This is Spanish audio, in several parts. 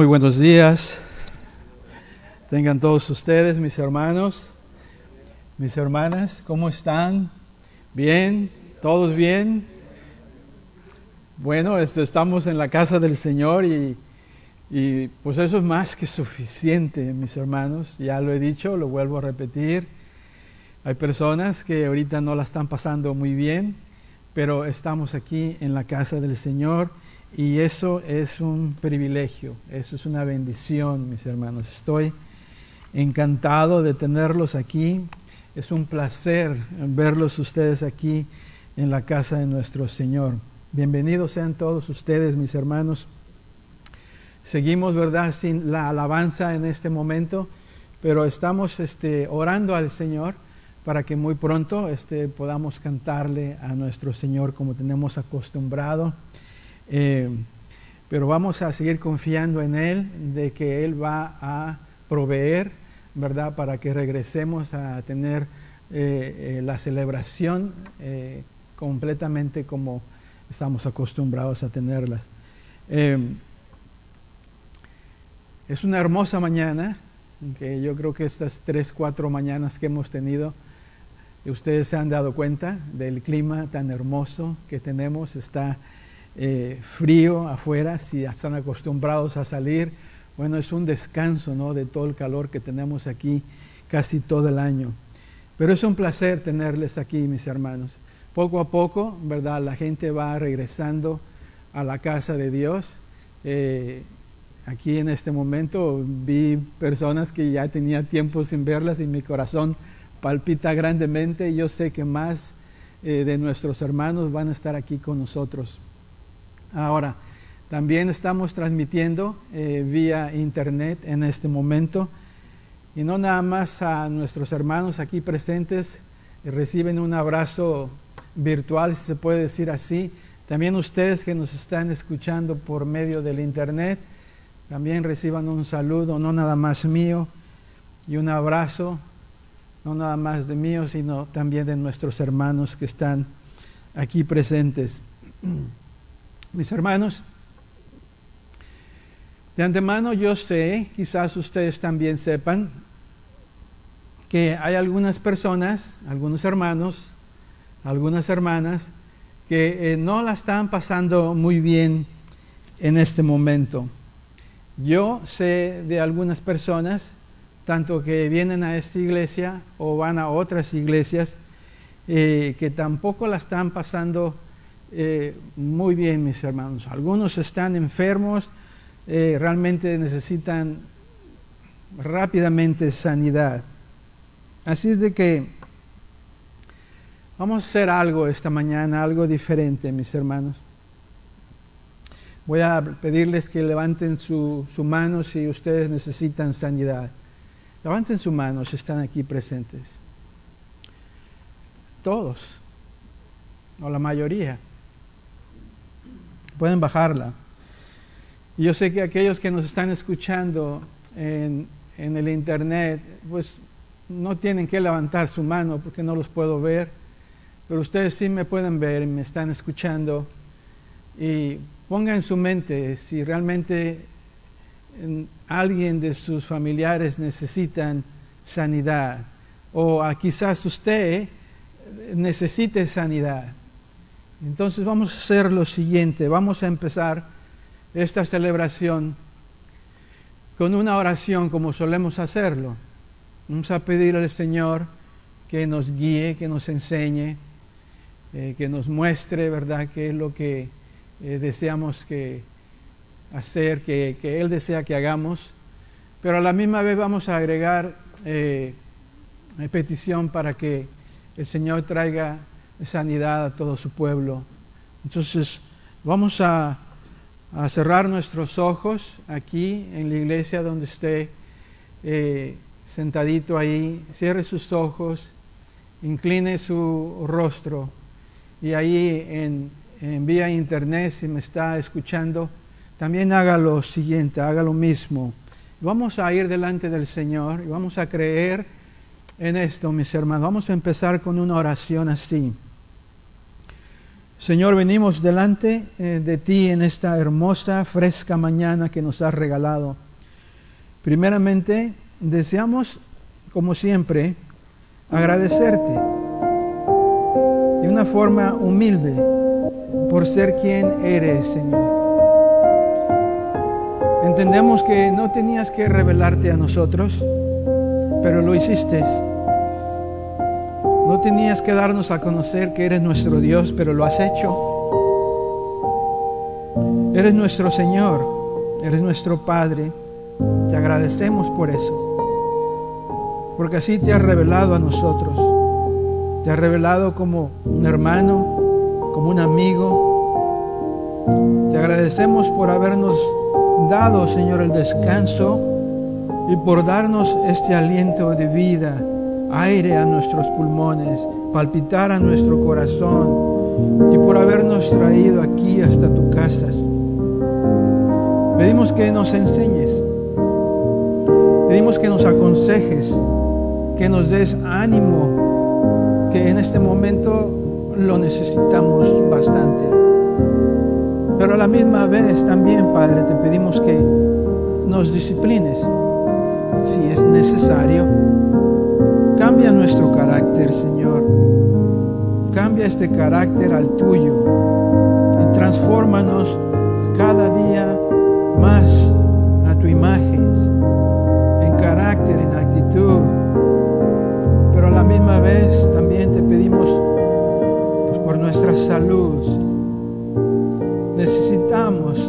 Muy buenos días. Tengan todos ustedes, mis hermanos, mis hermanas, ¿cómo están? ¿Bien? ¿Todos bien? Bueno, estamos en la casa del Señor y pues eso es más que suficiente, mis hermanos. Ya lo he dicho, lo vuelvo a repetir. Hay personas que ahorita no la están pasando muy bien, pero estamos aquí en la casa del Señor. Y eso es un privilegio, eso es una bendición, mis hermanos. Estoy encantado de tenerlos aquí. Es un placer verlos ustedes aquí en la casa de nuestro Señor. Bienvenidos sean todos ustedes, mis hermanos. Seguimos, ¿verdad?, sin la alabanza en este momento, pero estamos orando al Señor para que muy pronto podamos cantarle a nuestro Señor como tenemos acostumbrado. Pero vamos a seguir confiando en Él, de que Él va a proveer, ¿verdad?, para que regresemos a tener la celebración completamente como estamos acostumbrados a tenerlas. Es una hermosa mañana, que yo creo que estas 3-4 mañanas que hemos tenido, ustedes se han dado cuenta del clima tan hermoso que tenemos. Está frío afuera, si están acostumbrados a salir, bueno, es un descanso, ¿no?, de todo el calor que tenemos aquí casi todo el año. Pero es un placer tenerles aquí, mis hermanos. Poco a poco, ¿verdad?, la gente va regresando a la casa de Dios. Aquí en este momento vi personas que ya tenía tiempo sin verlas y mi corazón palpita grandemente. Yo sé que más de nuestros hermanos van a estar aquí con nosotros. Ahora, también estamos transmitiendo vía internet en este momento, y no nada más a nuestros hermanos aquí presentes reciben un abrazo virtual, si se puede decir así. También ustedes que nos están escuchando por medio del internet, también reciban un saludo, no nada más mío, y un abrazo, no nada más de mío, sino también de nuestros hermanos que están aquí presentes. Mis hermanos, de antemano yo sé, quizás ustedes también sepan, que hay algunas personas, algunos hermanos, algunas hermanas, que no la están pasando muy bien en este momento. Yo sé de algunas personas, tanto que vienen a esta iglesia o van a otras iglesias, que tampoco la están pasando muy bien, mis hermanos. Algunos están enfermos, realmente necesitan rápidamente sanidad. Así es de que vamos a hacer algo esta mañana, algo diferente, mis hermanos. Voy a pedirles que levanten su mano si ustedes necesitan sanidad. Levanten su mano si están aquí presentes. Todos, o la mayoría. Pueden bajarla. Y yo sé que aquellos que nos están escuchando en el internet, pues no tienen que levantar su mano porque no los puedo ver, pero ustedes sí me pueden ver y me están escuchando. Y pongan en su mente si realmente alguien de sus familiares necesitan sanidad, o quizás usted necesite sanidad. Entonces vamos a hacer lo siguiente, vamos a empezar esta celebración con una oración como solemos hacerlo. Vamos a pedir al Señor que nos guíe, que nos enseñe, que nos muestre, ¿verdad?, qué es lo que deseamos hacer, que Él desea que hagamos. Pero a la misma vez vamos a agregar petición para que el Señor traiga sanidad a todo su pueblo. Entonces vamos a cerrar nuestros ojos aquí en la iglesia donde esté sentadito ahí. Cierre sus ojos, incline su rostro, y ahí en vía internet, si me está escuchando, también haga lo siguiente, haga lo mismo. Vamos a ir delante del Señor y vamos a creer en esto, mis hermanos. Vamos a empezar con una oración así. Señor, venimos delante de ti en esta hermosa, fresca mañana que nos has regalado. Primeramente, deseamos, como siempre, agradecerte de una forma humilde por ser quien eres, Señor. Entendemos que no tenías que revelarte a nosotros, pero lo hiciste. No tenías que darnos a conocer que eres nuestro Dios, pero lo has hecho. Eres nuestro Señor, eres nuestro Padre. Te agradecemos por eso, porque así te has revelado a nosotros. Te has revelado como un hermano, como un amigo. Te agradecemos por habernos dado, Señor, el descanso y por darnos este aliento de vida, aire a nuestros pulmones, palpitar a nuestro corazón, y por habernos traído aquí hasta tu casa. Pedimos que nos enseñes, pedimos que nos aconsejes, que nos des ánimo, que en este momento lo necesitamos bastante. Pero a la misma vez también, Padre, te pedimos que nos disciplines si es necesario. Cambia nuestro carácter, Señor. Cambia este carácter al tuyo y transfórmanos cada día más a tu imagen, en carácter, en actitud. Pero a la misma vez también te pedimos, pues, por nuestra salud. Necesitamos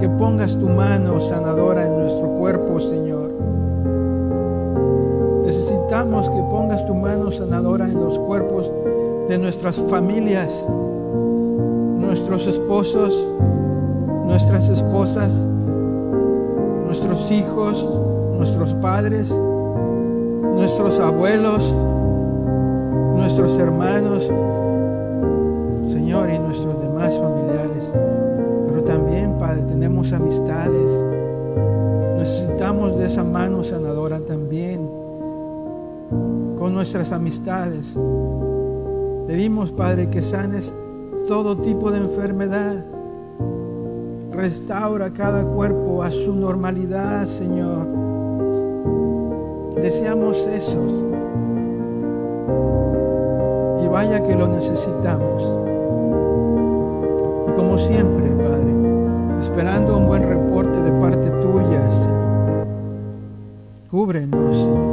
que pongas tu mano sanadora en nuestro cuerpo, Señor. Necesitamos que pongas tu mano sanadora en los cuerpos de nuestras familias, nuestros esposos, nuestras esposas, nuestros hijos, nuestros padres, nuestros abuelos, nuestros hermanos, Señor, y nuestros demás familiares. Pero también, Padre, tenemos amistades. Necesitamos de esa mano sanadora también con nuestras amistades. Pedimos, Padre, que sanes todo tipo de enfermedad. Restaura cada cuerpo a su normalidad, Señor. Deseamos eso. Y vaya que lo necesitamos. Y como siempre, Padre, esperando un buen reporte de parte tuya, Señor. Cúbrenos, Señor.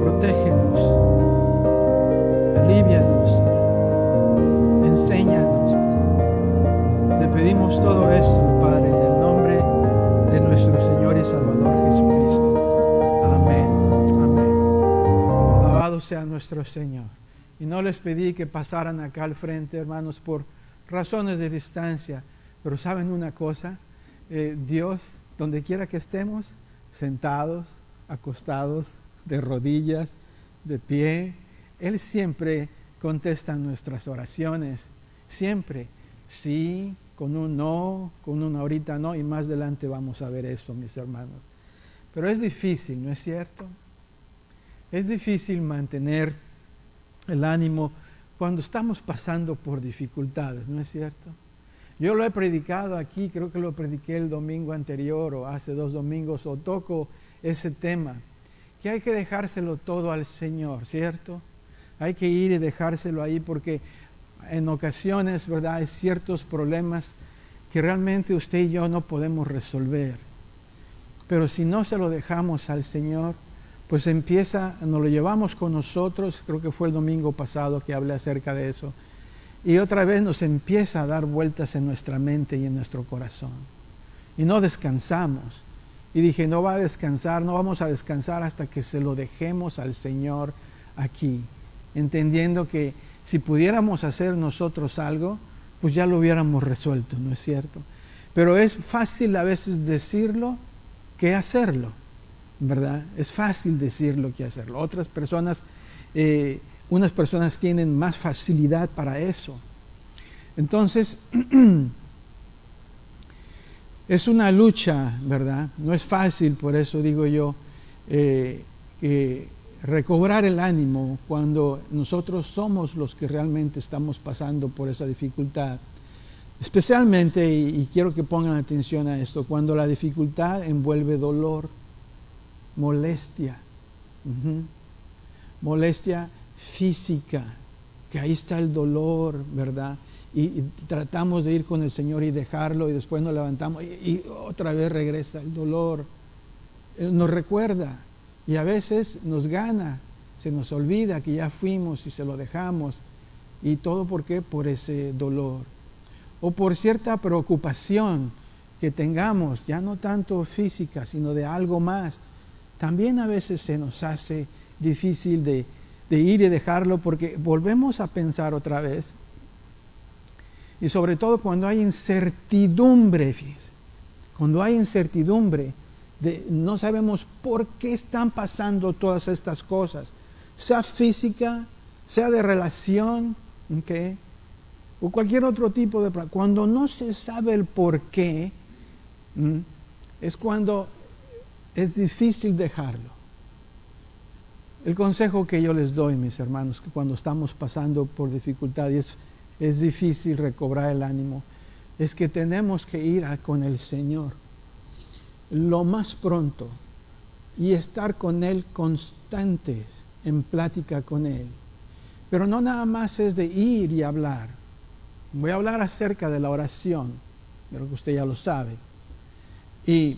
Protégenos. Alívianos, Señor. Enséñanos. Te pedimos todo esto, Padre, en el nombre de nuestro Señor y Salvador Jesucristo. Amén. Amén. Alabado sea nuestro Señor. Y no les pedí que pasaran acá al frente, hermanos, por razones de distancia. Pero ¿saben una cosa? Dios, donde quiera que estemos, sentados, acostados, de rodillas, de pie, Él siempre contesta nuestras oraciones. Siempre. Sí, con un no, con un ahorita no, y más adelante vamos a ver eso, mis hermanos. Pero es difícil, ¿no es cierto? Es difícil mantener el ánimo cuando estamos pasando por dificultades, ¿no es cierto? Yo lo he predicado aquí, creo que lo prediqué el domingo anterior o hace 2 domingos, o toco ese tema, que hay que dejárselo todo al Señor, ¿cierto? Hay que ir y dejárselo ahí porque en ocasiones, ¿verdad?, hay ciertos problemas que realmente usted y yo no podemos resolver. Pero si no se lo dejamos al Señor, pues nos lo llevamos con nosotros. Creo que fue el domingo pasado que hablé acerca de eso. Y otra vez nos empieza a dar vueltas en nuestra mente y en nuestro corazón. Y no descansamos. Y dije, no vamos a descansar hasta que se lo dejemos al Señor aquí. Entendiendo que si pudiéramos hacer nosotros algo, pues ya lo hubiéramos resuelto, ¿no es cierto? Pero es fácil a veces decirlo que hacerlo, ¿verdad? Es fácil decirlo que hacerlo. Otras personas, unas personas tienen más facilidad para eso. Entonces, es una lucha, ¿verdad? No es fácil, por eso digo yo, que recobrar el ánimo cuando nosotros somos los que realmente estamos pasando por esa dificultad. Especialmente, y quiero que pongan atención a esto, cuando la dificultad envuelve dolor, molestia, molestia física, que ahí está el dolor, ¿verdad? Y tratamos de ir con el Señor y dejarlo, y después nos levantamos y otra vez regresa el dolor. Nos recuerda y a veces nos gana, se nos olvida que ya fuimos y se lo dejamos. ¿Y todo por qué? Por ese dolor. O por cierta preocupación que tengamos, ya no tanto física, sino de algo más. También a veces se nos hace difícil de ir y dejarlo, porque volvemos a pensar otra vez. Y sobre todo cuando hay incertidumbre, fíjense, cuando hay incertidumbre, no sabemos por qué están pasando todas estas cosas, sea física, sea de relación, ¿okay? O cualquier otro tipo de... Cuando no se sabe el por qué, es cuando es difícil dejarlo. El consejo que yo les doy, mis hermanos, que cuando estamos pasando por dificultades, es difícil recobrar el ánimo, es que tenemos que ir con el Señor lo más pronto y estar con Él constantes, en plática con Él. Pero no nada más es de ir y hablar. Voy a hablar acerca de la oración, de lo que usted ya lo sabe. Y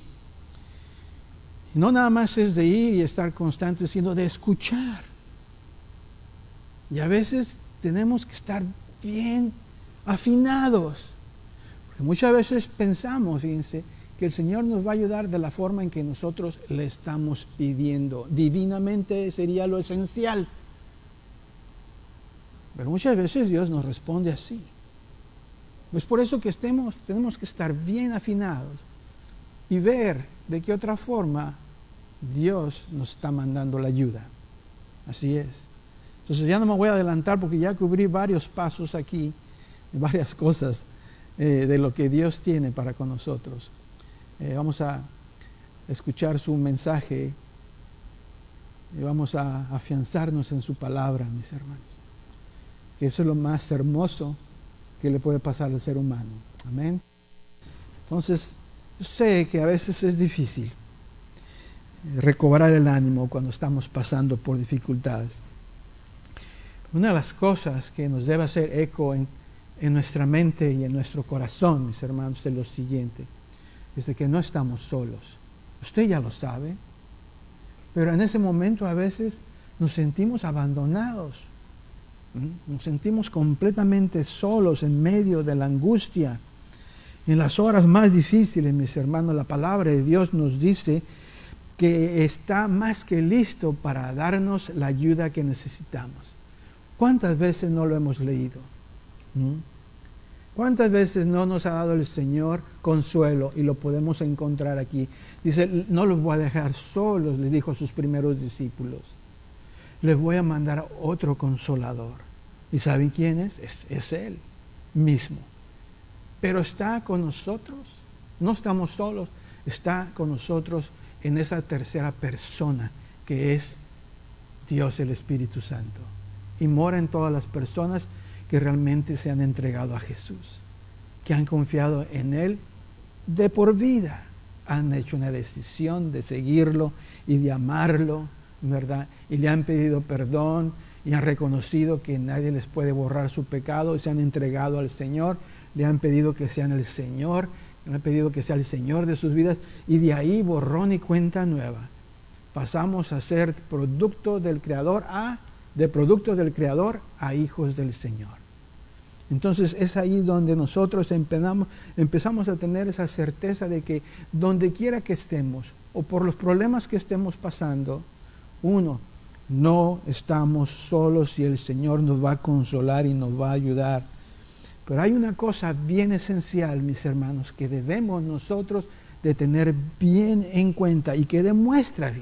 no nada más es de ir y estar constantes, sino de escuchar. Y a veces tenemos que estar bien afinados. Porque muchas veces pensamos, fíjense, que el Señor nos va a ayudar de la forma en que nosotros le estamos pidiendo. Divinamente sería lo esencial. Pero muchas veces Dios nos responde así. Es por eso que tenemos que estar bien afinados y ver de qué otra forma Dios nos está mandando la ayuda. Así es. Entonces ya no me voy a adelantar porque ya cubrí varios pasos aquí, varias cosas de lo que Dios tiene para con nosotros. Vamos a escuchar su mensaje y vamos a afianzarnos en su palabra, mis hermanos. Que eso es lo más hermoso que le puede pasar al ser humano. Amén. Entonces, yo sé que a veces es difícil recobrar el ánimo cuando estamos pasando por dificultades. Una de las cosas que nos debe hacer eco en nuestra mente y en nuestro corazón, mis hermanos, es lo siguiente. Es de que no estamos solos. Usted ya lo sabe. Pero en ese momento a veces nos sentimos abandonados. Nos sentimos completamente solos en medio de la angustia. En las horas más difíciles, mis hermanos, la palabra de Dios nos dice que está más que listo para darnos la ayuda que necesitamos. ¿Cuántas veces no lo hemos leído? ¿Cuántas veces no nos ha dado el Señor consuelo? Y lo podemos encontrar aquí. Dice, no los voy a dejar solos, les dijo a sus primeros discípulos. Les voy a mandar otro consolador. ¿Y saben quién es? Es Él mismo. Pero está con nosotros. No estamos solos. Está con nosotros en esa tercera persona que es Dios el Espíritu Santo. Y mora en todas las personas que realmente se han entregado a Jesús, que han confiado en Él de por vida, han hecho una decisión de seguirlo y de amarlo, ¿verdad? Y le han pedido perdón y han reconocido que nadie les puede borrar su pecado y se han entregado al Señor, le han pedido que sean el Señor, le han pedido que sea el Señor de sus vidas y de ahí borrón y cuenta nueva. Pasamos a ser producto del Creador de productos del Creador a hijos del Señor. Entonces es ahí donde nosotros empezamos a tener esa certeza de que donde quiera que estemos o por los problemas que estemos pasando, no estamos solos y el Señor nos va a consolar y nos va a ayudar. Pero hay una cosa bien esencial, mis hermanos, que debemos nosotros de tener bien en cuenta y que demuestra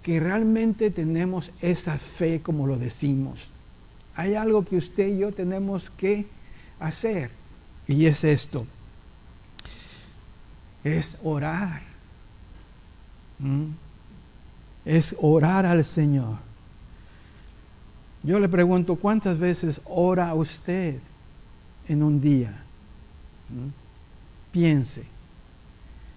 que realmente tenemos esa fe como lo decimos. Hay algo que usted y yo tenemos que hacer y es esto. Es orar. es orar al Señor. Yo le pregunto, ¿cuántas veces ora usted en un día? Piense.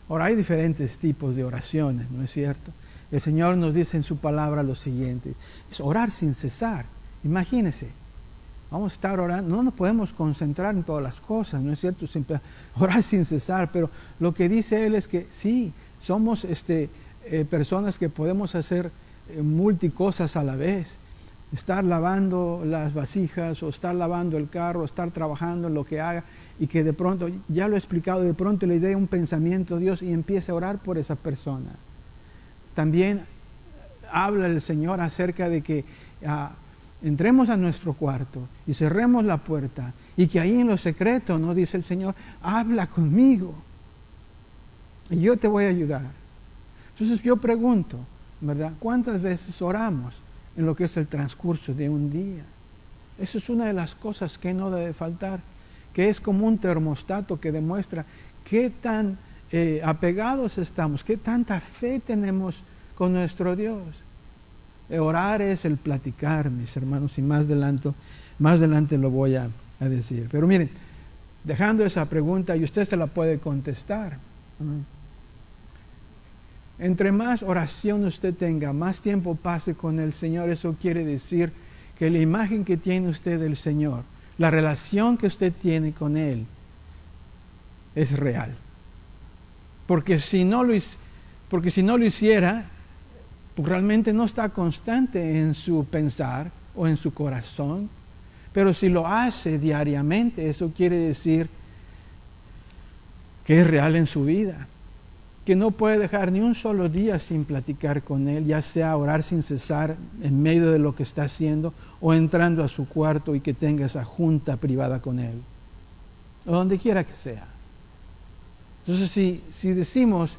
Ahora, hay diferentes tipos de oraciones, ¿no es cierto? El Señor nos dice en su palabra lo siguiente: es orar sin cesar. Imagínese, vamos a estar orando, no nos podemos concentrar en todas las cosas, ¿no es cierto? Siempre orar sin cesar, pero lo que dice Él es que sí, somos personas que podemos hacer multicosas a la vez. Estar lavando las vasijas, o estar lavando el carro, o estar trabajando en lo que haga, y que de pronto, ya lo he explicado, de pronto le dé un pensamiento a Dios y empiece a orar por esa persona. También habla el Señor acerca de que entremos a nuestro cuarto y cerremos la puerta, y que ahí en lo secreto, ¿no? Dice el Señor, habla conmigo y yo te voy a ayudar. Entonces yo pregunto, ¿verdad? ¿Cuántas veces oramos en lo que es el transcurso de un día? Eso es una de las cosas que no debe faltar, que es como un termostato que demuestra qué tan apegados estamos, qué tanta fe tenemos con nuestro Dios. Orar es el platicar, mis hermanos, y más adelante lo voy a decir. Pero miren, dejando esa pregunta, y usted se la puede contestar. Entre más oración usted tenga, más tiempo pase con el Señor, eso quiere decir que la imagen que tiene usted del Señor, la relación que usted tiene con Él, es real. Porque si no lo hiciera, pues realmente no está constante en su pensar o en su corazón. Pero si lo hace diariamente, eso quiere decir que es real en su vida, que no puede dejar ni un solo día sin platicar con Él, ya sea orar sin cesar en medio de lo que está haciendo, o entrando a su cuarto y que tenga esa junta privada con Él, o donde quiera que sea. Entonces, si decimos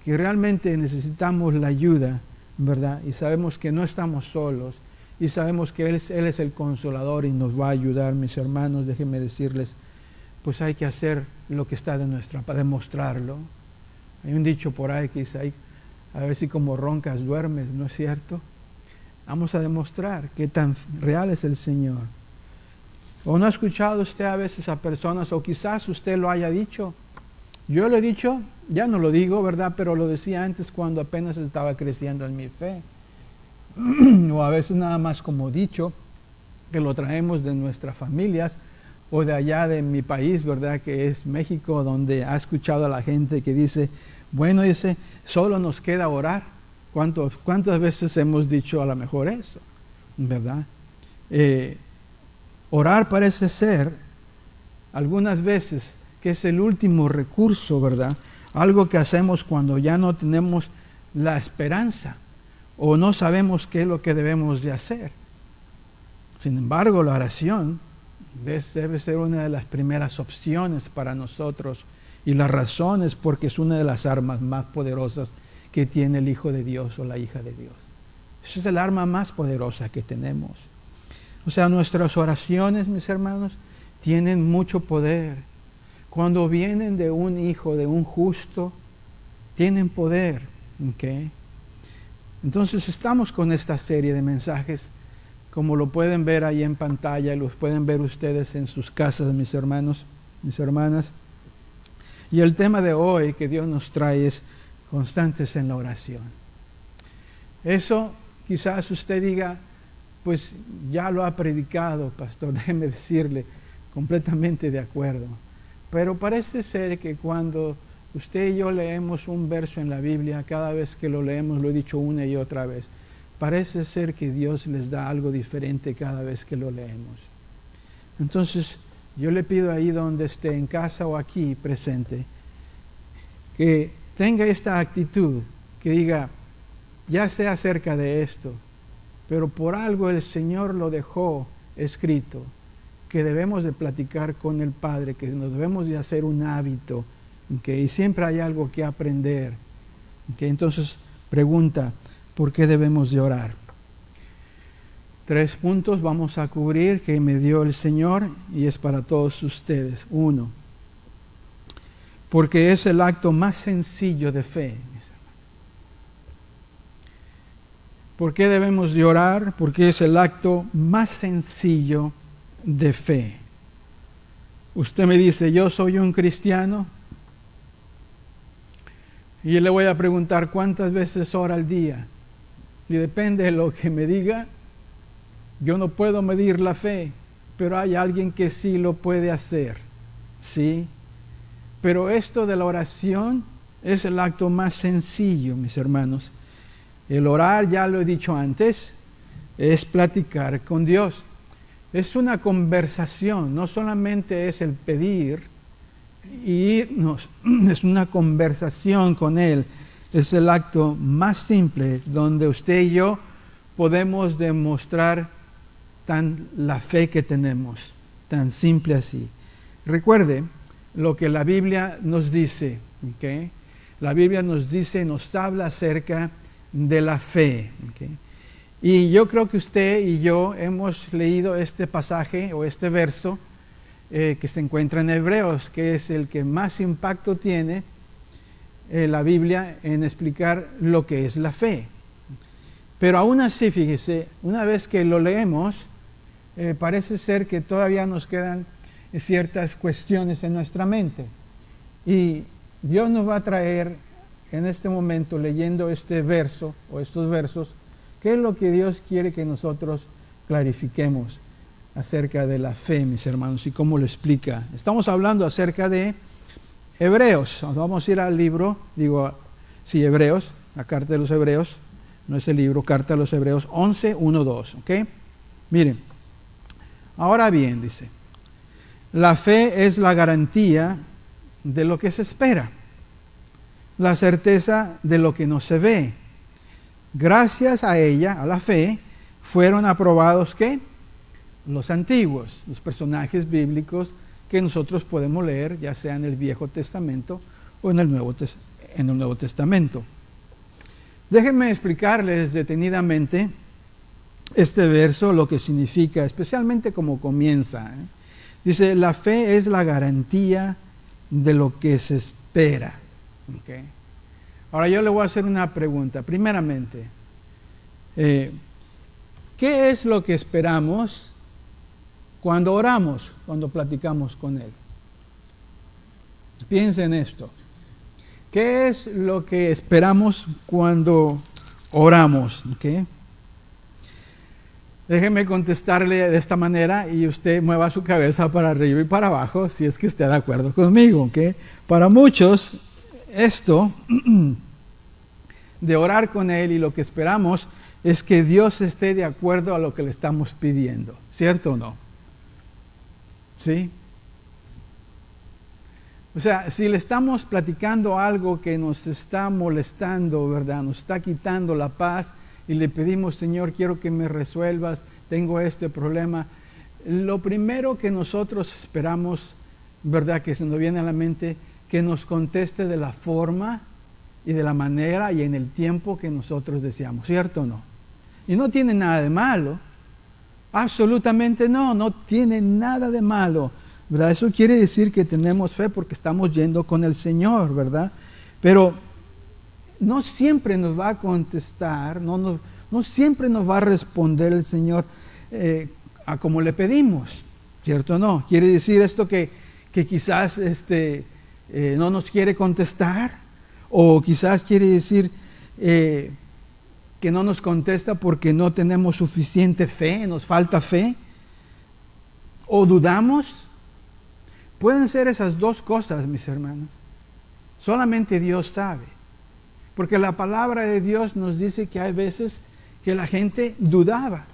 que realmente necesitamos la ayuda, ¿verdad? Y sabemos que no estamos solos, y sabemos que Él es el consolador y nos va a ayudar, mis hermanos, déjenme decirles, pues hay que hacer lo que está de nuestra, para demostrarlo. Hay un dicho por ahí que dice, a ver si como roncas duermes, ¿no es cierto? Vamos a demostrar qué tan real es el Señor. ¿O no ha escuchado usted a veces a personas, o quizás usted lo haya dicho? Yo lo he dicho, ya no lo digo, ¿verdad? Pero lo decía antes cuando apenas estaba creciendo en mi fe. O a veces nada más como dicho, que lo traemos de nuestras familias, o de allá de mi país, ¿verdad? Que es México, donde ha escuchado a la gente que dice, bueno, dice, solo nos queda orar. ¿Cuántas veces hemos dicho a lo mejor eso? ¿Verdad? Orar parece ser, algunas veces, que es el último recurso, ¿verdad? Algo que hacemos cuando ya no tenemos la esperanza, o no sabemos qué es lo que debemos de hacer. Sin embargo, la oración debe ser una de las primeras opciones para nosotros, y la razón es porque es una de las armas más poderosas que tiene el Hijo de Dios o la hija de Dios. Esa es el arma más poderosa que tenemos. O sea, nuestras oraciones, mis hermanos, tienen mucho poder. Cuando vienen de un hijo, de un justo, tienen poder. ¿Okay? Entonces estamos con esta serie de mensajes, como lo pueden ver ahí en pantalla, los pueden ver ustedes en sus casas, mis hermanos, mis hermanas. Y el tema de hoy que Dios nos trae es constantes en la oración. Eso quizás usted diga, pues ya lo ha predicado, pastor, déjeme decirle, completamente de acuerdo. Pero parece ser que cuando usted y yo leemos un verso en la Biblia, cada vez que lo leemos, lo he dicho una y otra vez, parece ser que Dios les da algo diferente cada vez que lo leemos. Entonces, yo le pido ahí donde esté, en casa o aquí presente, que tenga esta actitud, que diga, ya sé acerca de esto, pero por algo el Señor lo dejó escrito, que debemos de platicar con el Padre, que nos debemos de hacer un hábito, y siempre hay algo que aprender. Entonces, pregunta, ¿por qué debemos de orar? 3 puntos vamos a cubrir que me dio el Señor, y es para todos ustedes. 1, porque es el acto más sencillo de fe. ¿Por qué debemos de orar? Porque es el acto más sencillo de fe. Usted me dice, yo soy un cristiano. Y yo le voy a preguntar, ¿cuántas veces ora al día? Y depende de lo que me diga. Yo no puedo medir la fe, pero hay alguien que sí lo puede hacer. ¿Sí? Pero esto de la oración es el acto más sencillo, mis hermanos. El orar, ya lo he dicho antes, es platicar con Dios. Es una conversación, no solamente es el pedir y irnos, es una conversación con Él. Es el acto más simple donde usted y yo podemos demostrar la fe que tenemos, tan simple así. Recuerde lo que la Biblia nos dice, ¿okay? La Biblia nos dice, nos habla acerca de la fe, ¿okay? Y yo creo que usted y yo hemos leído este pasaje o este verso que se encuentra en Hebreos, que es el que más impacto tiene la Biblia en explicar lo que es la fe. Pero aún así, fíjese, una vez que lo leemos, parece ser que todavía nos quedan ciertas cuestiones en nuestra mente. Y Dios nos va a traer en este momento, leyendo este verso o estos versos, qué es lo que Dios quiere que nosotros clarifiquemos acerca de la fe, mis hermanos, y cómo lo explica. Estamos hablando acerca de Hebreos. Vamos a ir al libro, Hebreos, la carta de los Hebreos, no es el libro, carta de los Hebreos 11, 1, 2, ¿ok? Miren, ahora bien, dice, la fe es la garantía de lo que se espera, la certeza de lo que no se ve. Gracias a ella, a la fe, fueron aprobados, ¿qué? Los antiguos, los personajes bíblicos que nosotros podemos leer, ya sea en el Viejo Testamento o en el Nuevo Testamento. Déjenme explicarles detenidamente este verso, lo que significa, especialmente como comienza. Dice, la fe es la garantía de lo que se espera. ¿Okay? Ahora yo le voy a hacer una pregunta. Primeramente, ¿qué es lo que esperamos cuando oramos, cuando platicamos con Él? Piensen en esto. ¿Qué es lo que esperamos cuando oramos? ¿Okay? Déjeme contestarle de esta manera y usted mueva su cabeza para arriba y para abajo si es que está de acuerdo conmigo. ¿Okay? Para muchos, esto de orar con Él y lo que esperamos es que Dios esté de acuerdo a lo que le estamos pidiendo. ¿Cierto o no? ¿Sí? O sea, si le estamos platicando algo que nos está molestando, ¿verdad? Nos está quitando la paz y le pedimos, Señor, quiero que me resuelvas, tengo este problema. Lo primero que nosotros esperamos, ¿verdad? Que se nos viene a la mente, que nos conteste de la forma y de la manera y en el tiempo que nosotros deseamos, ¿cierto o no? Y no tiene nada de malo, absolutamente no tiene nada de malo, ¿verdad? Eso quiere decir que tenemos fe porque estamos yendo con el Señor, ¿verdad? Pero no siempre nos va a contestar, no siempre nos va a responder el Señor a como le pedimos, ¿cierto o no? Quiere decir esto que quizás no nos quiere contestar, o quizás quiere decir que no nos contesta porque no tenemos suficiente fe, nos falta fe, o dudamos. Pueden ser esas dos cosas, mis hermanos. Solamente Dios sabe. Porque la palabra de Dios nos dice que hay veces que la gente dudaba.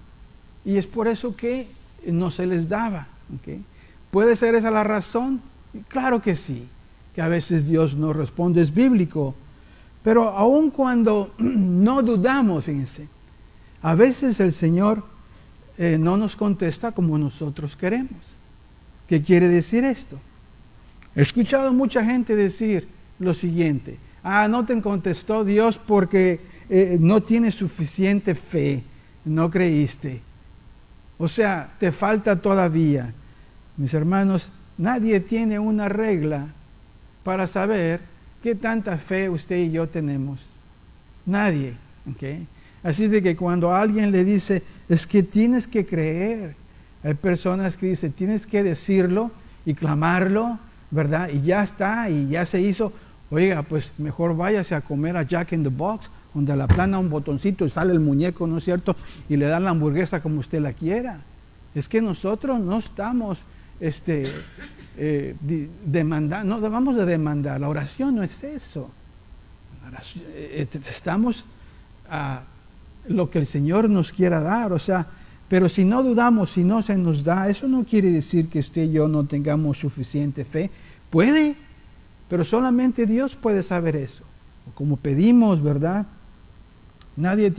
Y es por eso que no se les daba. ¿Okay? ¿Puede ser esa la razón? Claro que sí. Que a veces Dios no responde, es bíblico. Pero aun cuando no dudamos, fíjense, a veces el Señor no nos contesta como nosotros queremos. ¿Qué quiere decir esto? He escuchado mucha gente decir lo siguiente: no te contestó Dios porque no tienes suficiente fe, no creíste. O sea, te falta todavía. Mis hermanos, nadie tiene una regla para saber qué tanta fe usted y yo tenemos. Nadie. ¿Okay? Así de que cuando alguien le dice, es que tienes que creer, hay personas que dicen, tienes que decirlo y clamarlo, ¿verdad? Y ya está, y ya se hizo. Oiga, pues mejor váyase a comer a Jack in the Box, donde le aplana un botoncito y sale el muñeco, ¿no es cierto? Y le dan la hamburguesa como usted la quiera. Es que nosotros no estamos demandando, no vamos a demandar. La oración no es eso. Estamos a lo que el Señor nos quiera dar, o sea, pero si no dudamos, si no se nos da, eso no quiere decir que usted y yo no tengamos suficiente fe. Puede, pero solamente Dios puede saber eso. Como pedimos, ¿verdad? Nadie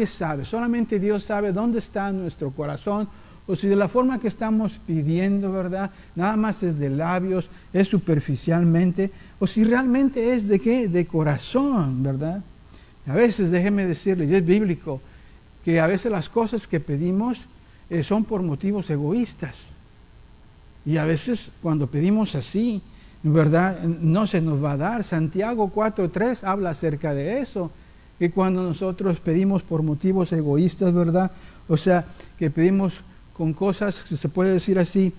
sabe, solamente Dios sabe dónde está nuestro corazón, o si de la forma que estamos pidiendo, ¿verdad? Nada más es de labios, es superficialmente, o si realmente es de qué, de corazón, ¿verdad? A veces, déjeme decirles, y es bíblico, que a veces las cosas que pedimos son por motivos egoístas. Y a veces cuando pedimos así, ¿verdad? No se nos va a dar. Santiago 4:3 habla acerca de eso, que cuando nosotros pedimos por motivos egoístas, ¿verdad? O sea, que pedimos con cosas, se puede decir así,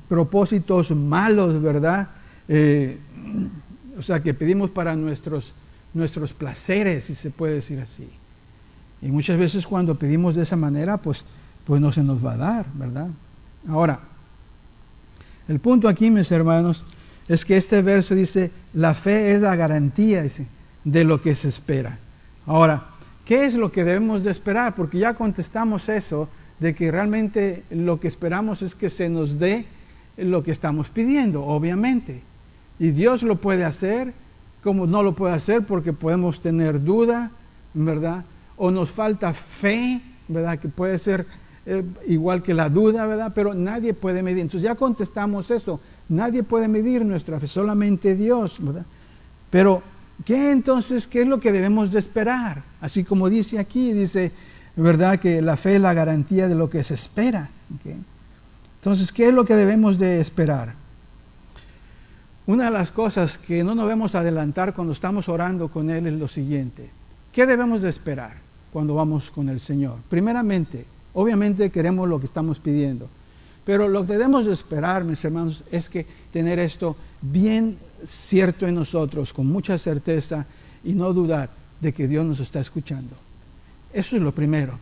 propósitos malos, ¿verdad? O sea, que pedimos para nuestros placeres, si se puede decir así. Y muchas veces cuando pedimos de esa manera, pues no se nos va a dar, ¿verdad? Ahora, el punto aquí, mis hermanos, es que este verso dice, la fe es la garantía, dice, de lo que se espera. Ahora, ¿qué es lo que debemos de esperar? Porque ya contestamos eso, de que realmente lo que esperamos es que se nos dé lo que estamos pidiendo, obviamente. Y Dios lo puede hacer, como no lo puede hacer, porque podemos tener duda, ¿verdad? O nos falta fe, ¿verdad? Que puede ser igual que la duda, ¿verdad? Pero nadie puede medir. Entonces ya contestamos eso. Nadie puede medir nuestra fe, solamente Dios, ¿verdad? Pero, ¿qué entonces? ¿Qué es lo que debemos de esperar? Así como dice aquí, dice, ¿verdad? Que la fe es la garantía de lo que se espera. ¿Okay? Entonces, ¿qué es lo que debemos de esperar? Una de las cosas que no nos debemos adelantar cuando estamos orando con Él es lo siguiente. ¿Qué debemos de esperar cuando vamos con el Señor? Primeramente, obviamente queremos lo que estamos pidiendo, pero lo que debemos de esperar, mis hermanos, es que tener esto bien cierto en nosotros, con mucha certeza, y no dudar de que Dios nos está escuchando. Eso es lo primero.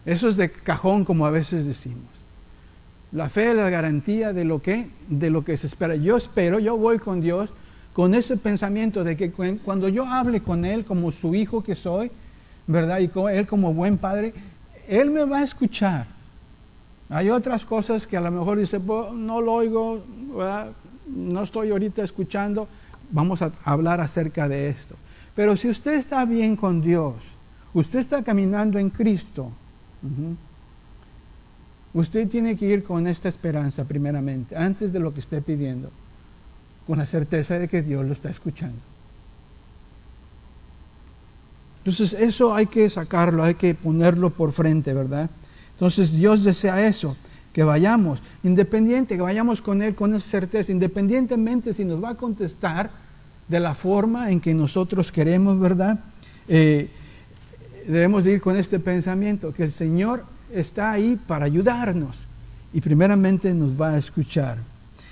Eso es de cajón, como a veces decimos. La fe es la garantía de lo que se espera. Yo espero, yo voy con Dios con ese pensamiento de que cuando yo hable con Él como su hijo que soy, ¿verdad? Y con Él como buen padre, Él me va a escuchar. Hay otras cosas que a lo mejor dice, no lo oigo, ¿verdad? No estoy ahorita escuchando, vamos a hablar acerca de esto. Pero si usted está bien con Dios, usted está caminando en Cristo, usted tiene que ir con esta esperanza primeramente, antes de lo que esté pidiendo, con la certeza de que Dios lo está escuchando. Entonces eso hay que sacarlo, hay que ponerlo por frente, ¿verdad? Entonces Dios desea eso, que vayamos, que vayamos con Él con esa certeza, independientemente si nos va a contestar de la forma en que nosotros queremos, ¿verdad? Debemos de ir con este pensamiento, que el Señor está ahí para ayudarnos y primeramente nos va a escuchar.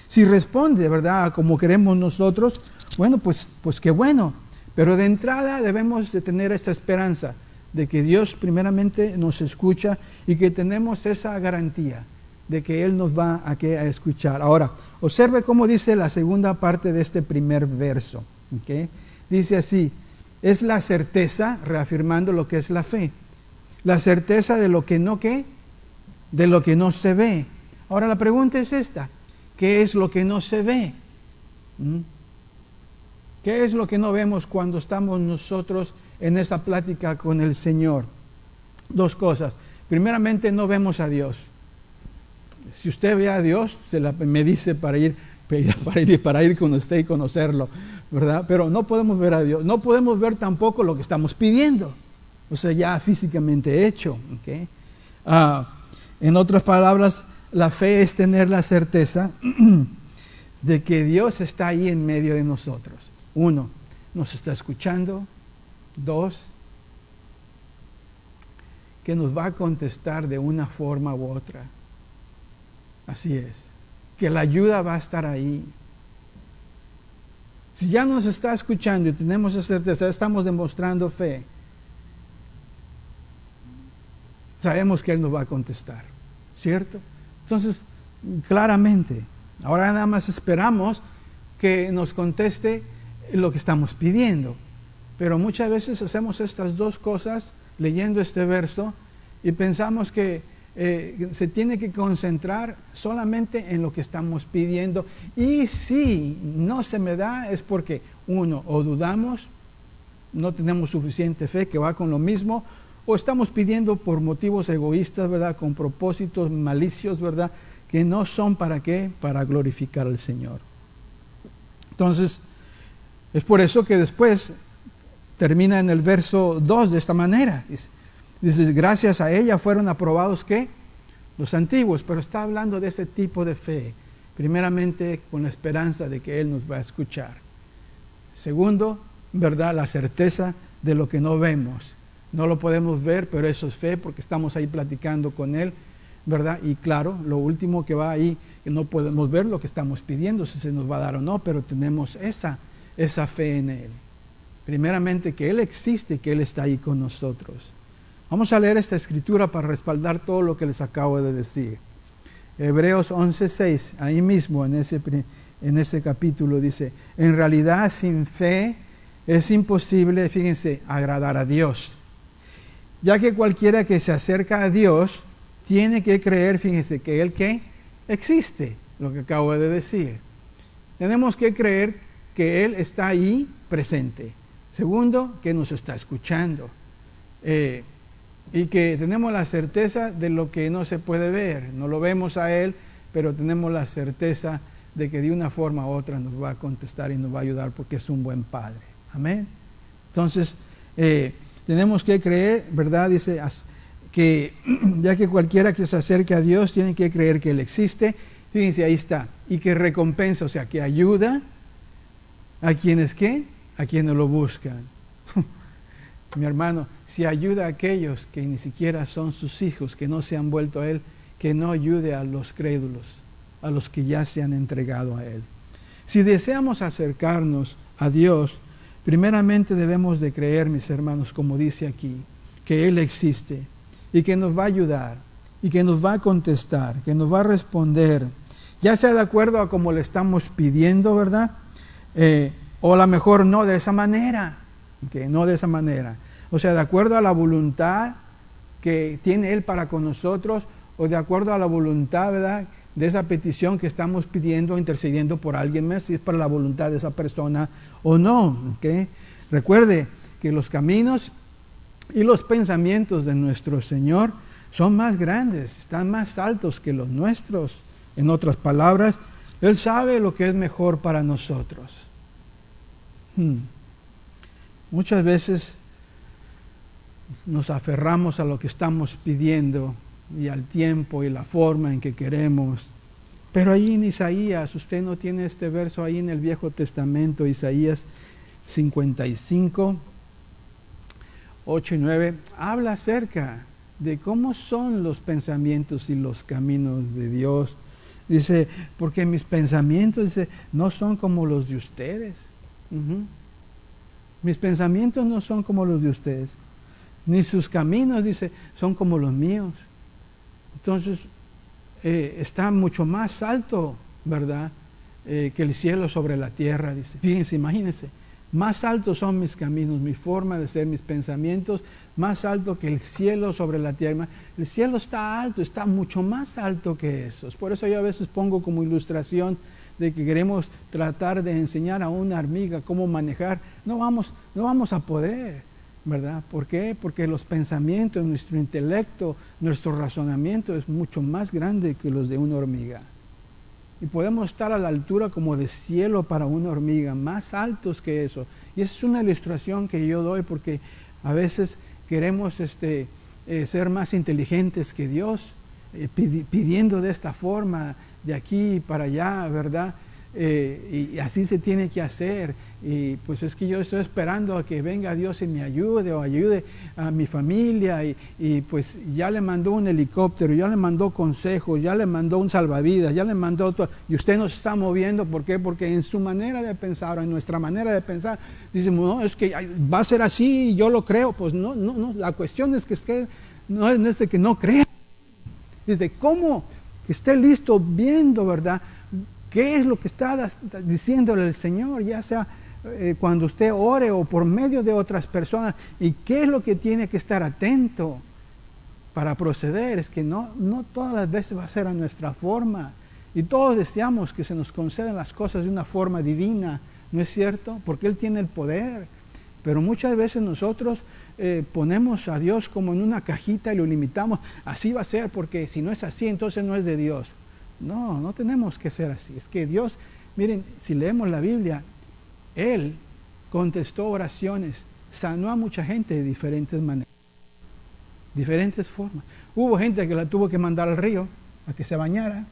Si responde, ¿verdad?, como queremos nosotros, bueno, pues qué bueno. Pero de entrada debemos de tener esta esperanza de que Dios primeramente nos escucha y que tenemos esa garantía de que Él nos va a escuchar. Ahora, observe cómo dice la segunda parte de este primer verso. ¿Okay? Dice así, es la certeza, reafirmando lo que es la fe. La certeza de lo que no, ¿qué? De lo que no se ve. Ahora la pregunta es esta. ¿Qué es lo que no se ve? ¿Qué es lo que no vemos cuando estamos nosotros en esa plática con el Señor? Dos cosas. Primeramente, no vemos a Dios. Si usted ve a Dios, me dice para ir con usted y conocerlo, ¿verdad? Pero no podemos ver a Dios. No podemos ver tampoco lo que estamos pidiendo. O sea, ya físicamente hecho. ¿Okay? En otras palabras, la fe es tener la certeza de que Dios está ahí en medio de nosotros. Uno. nos está escuchando. 2, que nos va a contestar de una forma u otra. Así es, que la ayuda va a estar ahí. Si ya nos está escuchando y tenemos esa certeza, estamos demostrando fe, sabemos que Él nos va a contestar, ¿cierto? Entonces, claramente, ahora nada más esperamos que nos conteste lo que estamos pidiendo. Pero muchas veces hacemos estas dos cosas leyendo este verso y pensamos que se tiene que concentrar solamente en lo que estamos pidiendo. Y si no se me da es porque, uno, o dudamos, no tenemos suficiente fe, que va con lo mismo, o estamos pidiendo por motivos egoístas, ¿verdad? Con propósitos malicios, ¿verdad? Que no son para qué, para glorificar al Señor. Entonces, es por eso que después termina en el verso 2 de esta manera. Dice, gracias a ella fueron aprobados, ¿qué? Los antiguos, pero está hablando de ese tipo de fe. Primeramente, con la esperanza de que Él nos va a escuchar. Segundo, ¿verdad? La certeza de lo que no vemos. No lo podemos ver, pero eso es fe porque estamos ahí platicando con Él, ¿verdad? Y claro, lo último que va ahí, que no podemos ver lo que estamos pidiendo, si se nos va a dar o no, pero tenemos esa fe en Él. Primeramente, que Él existe y que Él está ahí con nosotros. Vamos a leer esta escritura para respaldar todo lo que les acabo de decir. Hebreos 11:6, ahí mismo en ese capítulo dice, en realidad sin fe es imposible, fíjense, agradar a Dios. Ya que cualquiera que se acerca a Dios tiene que creer, fíjense, que Él ¿qué? Existe, lo que acabo de decir. Tenemos que creer que Él está ahí presente. Segundo, que nos está escuchando. Y que tenemos la certeza de lo que no se puede ver. No lo vemos a Él, pero tenemos la certeza de que de una forma u otra nos va a contestar y nos va a ayudar porque es un buen Padre. Amén. Entonces, tenemos que creer, ¿verdad? Dice que ya que cualquiera que se acerque a Dios tiene que creer que Él existe. Fíjense, ahí está. Y que recompensa, o sea, que ayuda a quienes, ¿qué? A quienes lo buscan. Mi hermano, si ayuda a aquellos que ni siquiera son sus hijos, que no se han vuelto a Él, que no ayude a los crédulos, a los que ya se han entregado a Él. Si deseamos acercarnos a Dios, primeramente debemos de creer, mis hermanos, como dice aquí, que Él existe y que nos va a ayudar y que nos va a contestar, que nos va a responder, ya sea de acuerdo a como le estamos pidiendo, ¿verdad? O a lo mejor no de esa manera, que no de esa manera. O sea, de acuerdo a la voluntad que tiene Él para con nosotros, o de acuerdo a la voluntad, ¿verdad?, de esa petición que estamos pidiendo, intercediendo por alguien más, si es para la voluntad de esa persona o no. ¿Okay? Recuerde que los caminos y los pensamientos de nuestro Señor son más grandes, están más altos que los nuestros. En otras palabras, Él sabe lo que es mejor para nosotros. Muchas veces nos aferramos a lo que estamos pidiendo y al tiempo y la forma en que queremos. Pero ahí en Isaías, usted no tiene este verso ahí en el Viejo Testamento, Isaías 55, 8 y 9, habla acerca de cómo son los pensamientos y los caminos de Dios. Dice, porque mis pensamientos, dice, no son como los de ustedes. Mis pensamientos no son como los de ustedes, ni sus caminos, dice, son como los míos. Entonces, está mucho más alto, ¿verdad?, que el cielo sobre la tierra, dice. Fíjense, imagínense, más altos son mis caminos, mi forma de ser, mis pensamientos, más alto que el cielo sobre la tierra. El cielo está alto, está mucho más alto que eso. Por eso yo a veces pongo como ilustración de que queremos tratar de enseñar a una hormiga cómo manejar. No vamos a poder, ¿verdad? ¿Por qué? Porque los pensamientos, nuestro intelecto, nuestro razonamiento es mucho más grande que los de una hormiga. Y podemos estar a la altura como de cielo para una hormiga, más altos que eso. Y esa es una ilustración que yo doy porque a veces queremos ser más inteligentes que Dios, pidiendo de esta forma, de aquí para allá, ¿verdad? y así se tiene que hacer. Y pues es que yo estoy esperando a que venga Dios y me ayude o ayude a mi familia y pues ya le mandó un helicóptero, ya le mandó consejos, ya le mandó un salvavidas, ya le mandó todo, y usted nos está moviendo. ¿Por qué? Porque en su manera de pensar o en nuestra manera de pensar decimos, no, es que va a ser así y yo lo creo. Pues no, la cuestión es que no es de que no crea, es de cómo que esté listo viendo, ¿verdad? ¿Qué es lo que está diciéndole el Señor? Ya sea cuando usted ore o por medio de otras personas. ¿Y qué es lo que tiene que estar atento para proceder? Es que no todas las veces va a ser a nuestra forma. Y todos deseamos que se nos concedan las cosas de una forma divina, ¿no es cierto? Porque Él tiene el poder. Pero muchas veces nosotros ponemos a Dios como en una cajita y lo limitamos. Así va a ser, porque si no es así, entonces no es de Dios. No tenemos que ser así. Es que Dios, miren, si leemos la Biblia, Él contestó oraciones, sanó a mucha gente de diferentes maneras, diferentes formas. Hubo gente que la tuvo que mandar al río a que se bañara.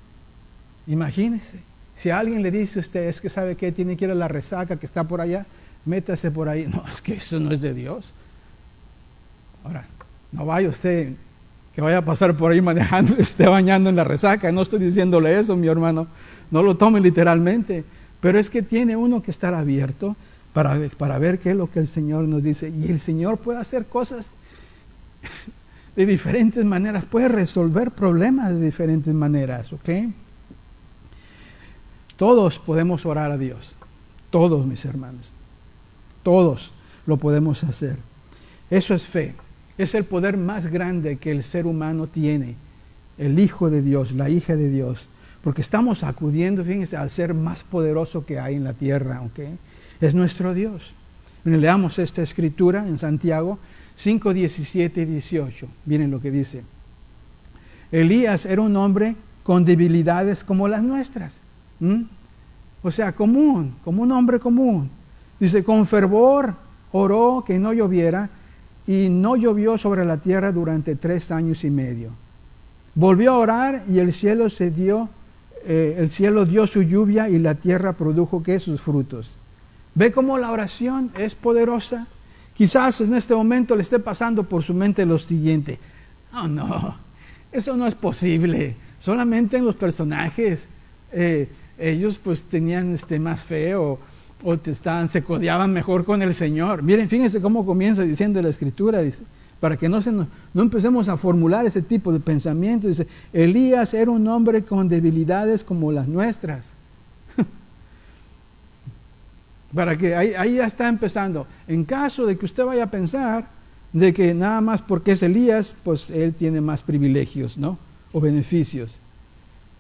Imagínense, si a alguien le dice a usted, es que sabe que tiene que ir a la resaca que está por allá, métase por ahí. No, es que eso no es de Dios. Ahora, no vaya usted que vaya a pasar por ahí manejando, esté bañando en la resaca. No estoy diciéndole eso, mi hermano, no lo tome literalmente, pero es que tiene uno que estar abierto para ver qué es lo que el Señor nos dice. Y el Señor puede hacer cosas de diferentes maneras, puede resolver problemas de diferentes maneras, ¿ok? Todos podemos orar a Dios, todos, mis hermanos, todos lo podemos hacer. Eso es fe. Es el poder más grande que el ser humano tiene, el Hijo de Dios, la hija de Dios, porque estamos acudiendo, fíjense, al ser más poderoso que hay en la tierra, ¿ok? Es nuestro Dios. Leamos esta escritura en Santiago 5, 17 y 18. Miren lo que dice. Elías era un hombre con debilidades como las nuestras. O sea, común, como un hombre común. Dice, con fervor oró que no lloviera, y no llovió sobre la tierra durante 3 años y medio. Volvió a orar y el cielo dio su lluvia y la tierra produjo ¿qué? Sus frutos. ¿Ve cómo la oración es poderosa? Quizás en este momento le esté pasando por su mente lo siguiente. Oh, no, eso no es posible. Solamente en los personajes ellos pues tenían más fe o se codeaban mejor con el Señor. Miren, fíjense cómo comienza diciendo la Escritura, dice, para que no empecemos a formular ese tipo de pensamiento. Dice, Elías era un hombre con debilidades como las nuestras. Para que ahí ya está empezando. En caso de que usted vaya a pensar de que nada más porque es Elías, pues él tiene más privilegios, ¿no? O beneficios.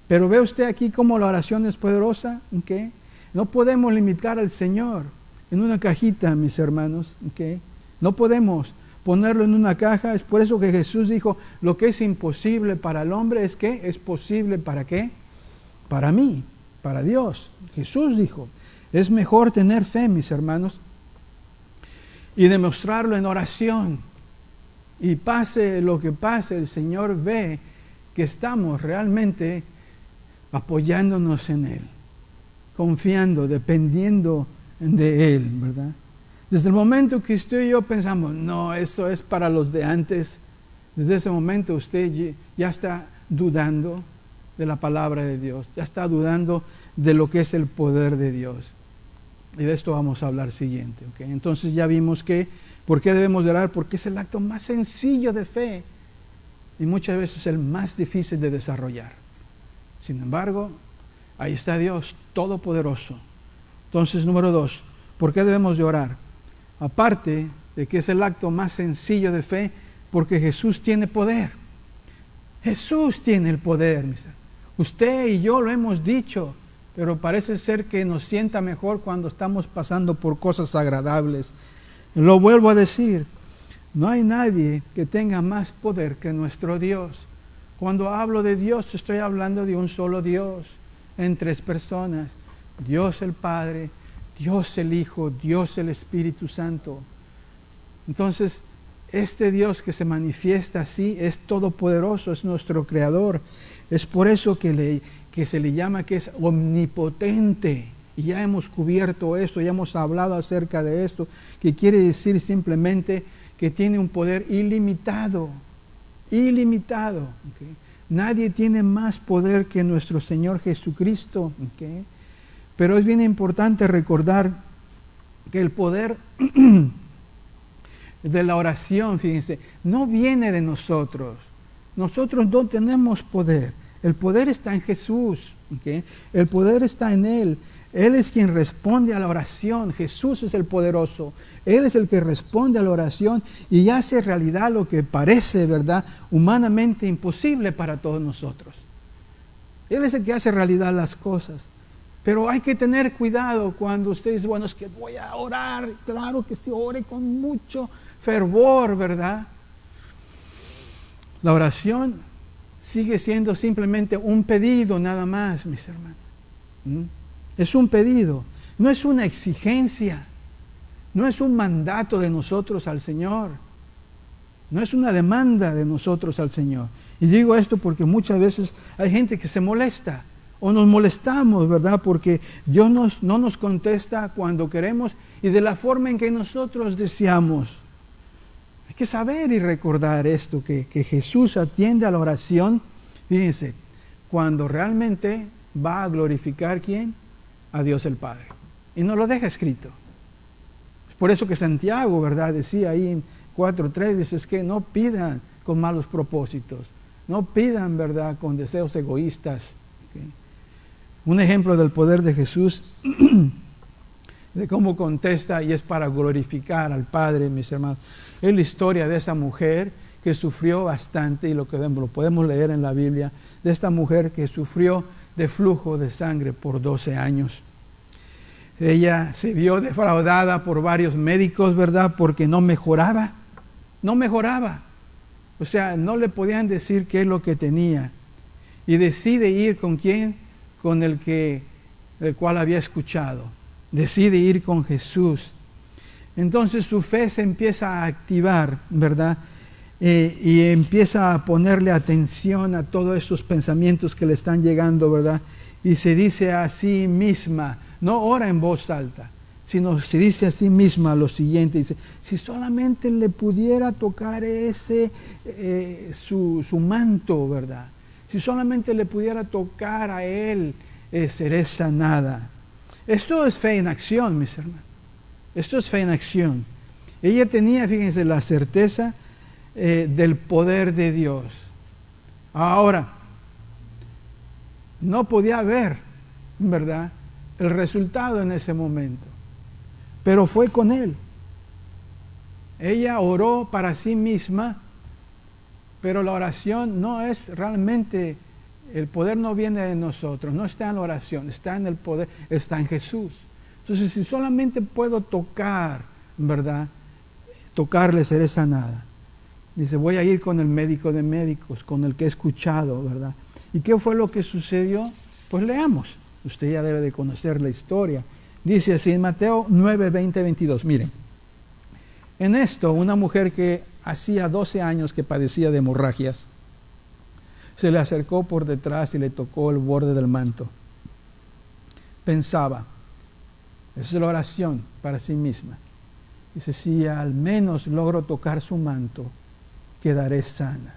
Pero ve usted aquí cómo la oración es poderosa, ¿ok? No podemos limitar al Señor en una cajita, mis hermanos, ¿ok? No podemos ponerlo en una caja. Es por eso que Jesús dijo, lo que es imposible para el hombre es que es posible ¿para qué? Para mí, para Dios. Jesús dijo, es mejor tener fe, mis hermanos, y demostrarlo en oración. Y pase lo que pase, el Señor ve que estamos realmente apoyándonos en Él, confiando, dependiendo de Él, ¿verdad? Desde el momento que usted y yo pensamos, no, eso es para los de antes, desde ese momento usted ya está dudando de la palabra de Dios, ya está dudando de lo que es el poder de Dios. Y de esto vamos a hablar siguiente, ¿ok? Entonces ya vimos que, ¿por qué debemos de orar? Porque es el acto más sencillo de fe y muchas veces el más difícil de desarrollar. Sin embargo, ahí está Dios Todopoderoso. Entonces, número 2, ¿por qué debemos de orar? Aparte de que es el acto más sencillo de fe, porque Jesús tiene poder. Jesús tiene el poder. Usted y yo lo hemos dicho, pero parece ser que nos sienta mejor cuando estamos pasando por cosas agradables. Lo vuelvo a decir, no hay nadie que tenga más poder que nuestro Dios. Cuando hablo de Dios, estoy hablando de un solo Dios, en 3 personas. Dios el Padre, Dios el Hijo, Dios el Espíritu Santo. Entonces, Este Dios que se manifiesta así es todopoderoso, es nuestro creador. Es por eso que se le llama que es omnipotente. Y ya hemos cubierto esto, ya hemos hablado acerca de esto, que quiere decir simplemente que tiene un poder ilimitado. Ilimitado. ¿Okay? Nadie tiene más poder que nuestro Señor Jesucristo. ¿Okay? Pero es bien importante recordar que el poder de la oración, fíjense, no viene de nosotros. Nosotros no tenemos poder. El poder está en Jesús. ¿Okay? El poder está en Él. Él es quien responde a la oración. Jesús es el poderoso. Él es el que responde a la oración y hace realidad lo que parece, ¿verdad?, humanamente imposible para todos nosotros. Él es el que hace realidad las cosas. Pero hay que tener cuidado cuando usted dice, bueno, es que voy a orar. Claro que sí, ore con mucho fervor, ¿verdad? La oración sigue siendo simplemente un pedido nada más, mis hermanos. Es un pedido, no es una exigencia, no es un mandato de nosotros al Señor, no es una demanda de nosotros al Señor. Y digo esto porque muchas veces hay gente que se molesta o nos molestamos, ¿verdad? Porque Dios no nos contesta cuando queremos y de la forma en que nosotros deseamos. Hay que saber y recordar esto, que Jesús atiende a la oración, fíjense, cuando realmente va a glorificar ¿quién? A Dios el Padre. Y nos lo deja escrito. Es por eso que Santiago, ¿verdad?, decía ahí en 4:3, dice, es que no pidan con malos propósitos, no pidan, ¿verdad?, con deseos egoístas. ¿Okay? Un ejemplo del poder de Jesús, de cómo contesta, y es para glorificar al Padre, mis hermanos, es la historia de esa mujer que sufrió bastante, y lo podemos leer en la Biblia, de esta mujer que sufrió de flujo de sangre por 12 años. Ella se vio defraudada por varios médicos, ¿verdad?, porque no mejoraba. O sea, no le podían decir qué es lo que tenía. Y decide ir con quién, con el cual había escuchado. Decide ir con Jesús. Entonces su fe se empieza a activar, ¿verdad? Y empieza a ponerle atención a todos estos pensamientos que le están llegando, ¿verdad? Y se dice a sí misma, no ora en voz alta, sino se dice a sí misma lo siguiente, dice, si solamente le pudiera tocar su manto, ¿verdad? Si solamente le pudiera tocar a él, seré sanada. Esto es fe en acción, mis hermanos. Esto es fe en acción. Ella tenía, fíjense, la certeza del poder de Dios. Ahora, no podía ver, ¿verdad?, el resultado en ese momento, pero fue con Él. Ella oró para sí misma, pero la oración no es realmente, el poder no viene de nosotros, no está en la oración, está en el poder, está en Jesús. Entonces, si solamente puedo tocar, ¿verdad?, tocarle, seré sanada. Dice, voy a ir con el médico de médicos, con el que he escuchado, ¿verdad? ¿Y qué fue lo que sucedió? Pues leamos. Usted ya debe de conocer la historia. Dice así en Mateo 9, 20, 22. Miren, en esto una mujer que hacía 12 años que padecía de hemorragias, se le acercó por detrás y le tocó el borde del manto. Pensaba, esa es la oración para sí misma. Dice, si al menos logro tocar su manto, quedaré sana.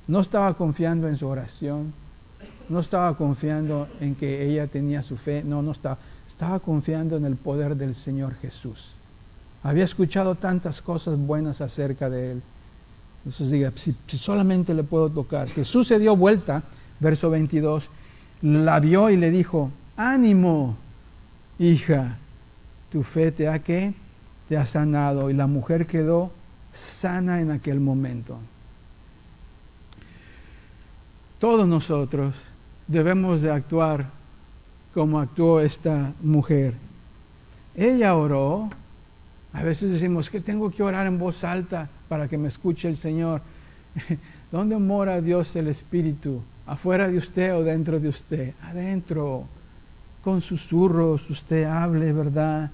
No estaba confiando en su oración, no estaba confiando en que ella tenía su fe, no estaba confiando en el poder del Señor Jesús. Había escuchado tantas cosas buenas acerca de Él. Entonces diga, si solamente le puedo tocar. Jesús se dio vuelta, verso 22, la vio y le dijo, ánimo, hija, tu fe te ha sanado. Y la mujer quedó sana en aquel momento. Todos nosotros debemos de actuar como actuó esta mujer. Ella oró. A veces decimos que tengo que orar en voz alta para que me escuche el Señor. ¿Dónde mora Dios el Espíritu? ¿Afuera de usted o dentro de usted? Adentro. Con susurros usted hable, ¿verdad?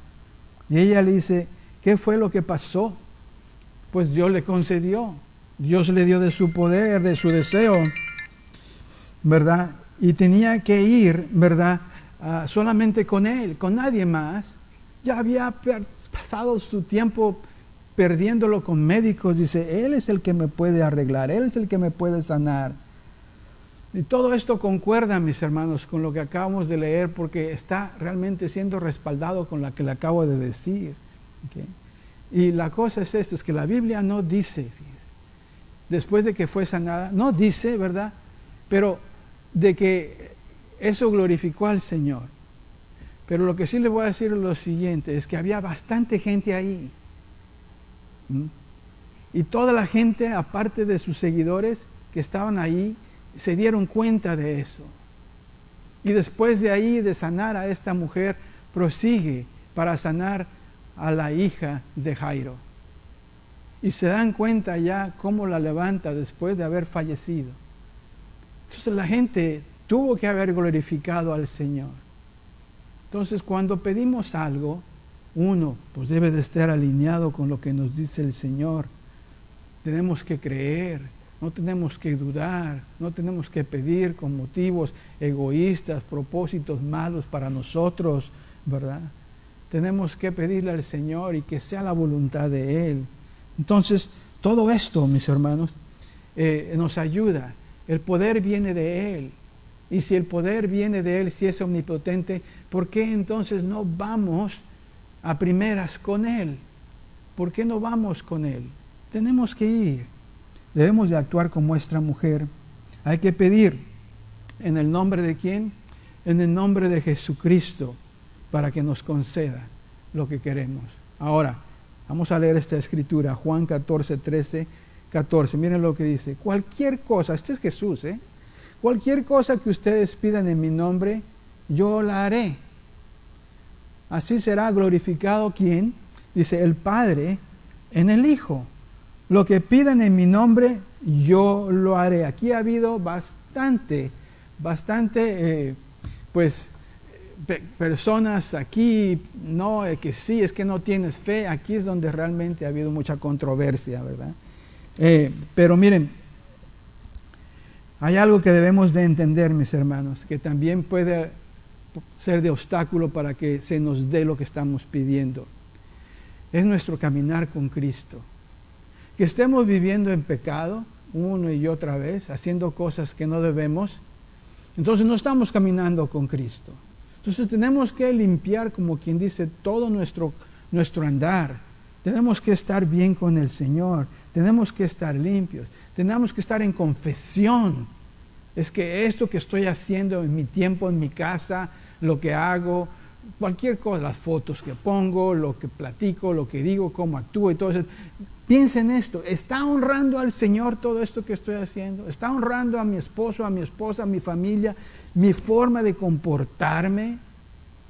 Y ella le dice, ¿qué fue lo que pasó? pues Dios le concedió. Dios le dio de su poder, de su deseo, ¿verdad? Y tenía que ir, ¿verdad? Solamente con él, con nadie más. Ya había pasado su tiempo perdiéndolo con médicos. Dice, Él es el que me puede arreglar, Él es el que me puede sanar. Y todo esto concuerda, mis hermanos, con lo que acabamos de leer, porque está realmente siendo respaldado con lo que le acabo de decir. ¿Okay? Y la cosa es esto, es que la Biblia no dice, fíjense, después de que fue sanada, no dice, ¿verdad? Pero de que eso glorificó al Señor. Pero lo que sí le voy a decir es lo siguiente, es que había bastante gente ahí. Y toda la gente, aparte de sus seguidores que estaban ahí, se dieron cuenta de eso. Y después de ahí, de sanar a esta mujer, prosigue para sanar a la hija de Jairo. Y se dan cuenta ya cómo la levanta después de haber fallecido. Entonces la gente tuvo que haber glorificado al Señor. Entonces cuando pedimos algo, uno pues debe de estar alineado con lo que nos dice el Señor. Tenemos que creer, no tenemos que dudar, no tenemos que pedir con motivos egoístas, propósitos malos para nosotros, ¿verdad? Tenemos que pedirle al Señor y que sea la voluntad de Él. Entonces, todo esto, mis hermanos, nos ayuda. El poder viene de Él. Y si el poder viene de Él, si es omnipotente, ¿por qué entonces no vamos a primeras con Él? ¿Por qué no vamos con Él? Tenemos que ir. Debemos de actuar como esta mujer. Hay que pedir. ¿En el nombre de quién? En el nombre de Jesucristo, para que nos conceda lo que queremos. Ahora, vamos a leer esta escritura, Juan 14, 13, 14. Miren lo que dice. Cualquier cosa, este es Jesús, cualquier cosa que ustedes pidan en mi nombre, yo la haré. Así será glorificado, ¿quién? Dice, el Padre en el Hijo. Lo que pidan en mi nombre, yo lo haré. Aquí ha habido bastante, personas aquí, no, que sí, es que no tienes fe. Aquí es donde realmente ha habido mucha controversia, ¿verdad? Pero miren, hay algo que debemos de entender, mis hermanos, que también puede ser de obstáculo para que se nos dé lo que estamos pidiendo. Es nuestro caminar con Cristo. Que estemos viviendo en pecado una y otra vez, haciendo cosas que no debemos, entonces no estamos caminando con Cristo. Entonces tenemos que limpiar, como quien dice, todo nuestro andar. Tenemos que estar bien con el Señor, tenemos que estar limpios, tenemos que estar en confesión. Es que esto que estoy haciendo en mi tiempo, en mi casa, lo que hago, cualquier cosa, las fotos que pongo, lo que platico, lo que digo, cómo actúo y todo eso. Piensen esto, ¿está honrando al Señor todo esto que estoy haciendo? ¿Está honrando a mi esposo, a mi esposa, a mi familia, mi forma de comportarme?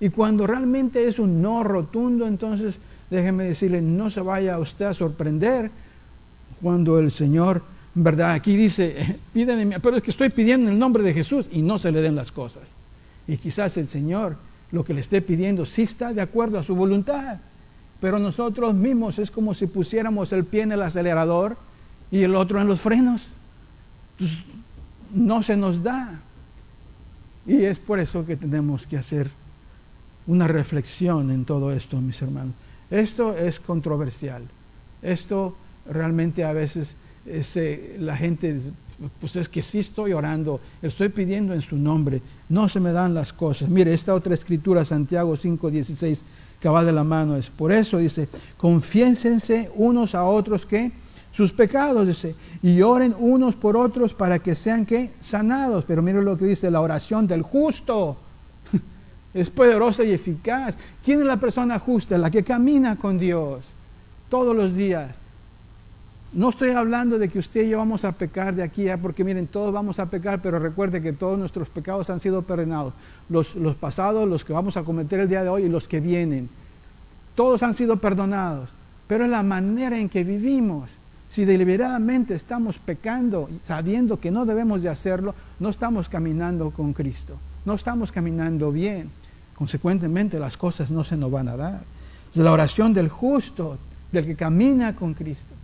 Y cuando realmente es un no rotundo, entonces déjeme decirle, no se vaya usted a sorprender cuando el Señor, ¿verdad? Aquí dice, pídenme, pero es que estoy pidiendo en el nombre de Jesús y no se le den las cosas. Y quizás el Señor, lo que le esté pidiendo, sí está de acuerdo a su voluntad. Pero nosotros mismos es como si pusiéramos el pie en el acelerador y el otro en los frenos. Entonces, no se nos da. Y es por eso que tenemos que hacer una reflexión en todo esto, mis hermanos. Esto es controversial. Esto realmente a veces la gente, pues es que sí estoy orando, estoy pidiendo en su nombre, no se me dan las cosas. Mire, esta otra escritura, Santiago 5:16, que va de la mano, es por eso, dice, confiénsense unos a otros que sus pecados, dice, y oren unos por otros para que sean que sanados. Pero mire lo que dice, la oración del justo es poderosa y eficaz. ¿Quién es la persona justa? La que camina con Dios todos los días. No estoy hablando de que usted y yo vamos a pecar de aquí, porque miren, todos vamos a pecar, pero recuerde que todos nuestros pecados han sido perdonados. Los pasados, los que vamos a cometer el día de hoy y los que vienen. Todos han sido perdonados, pero es la manera en que vivimos. Si deliberadamente estamos pecando, sabiendo que no debemos de hacerlo, no estamos caminando con Cristo. No estamos caminando bien. Consecuentemente, las cosas no se nos van a dar. La oración del justo, del que camina con Cristo.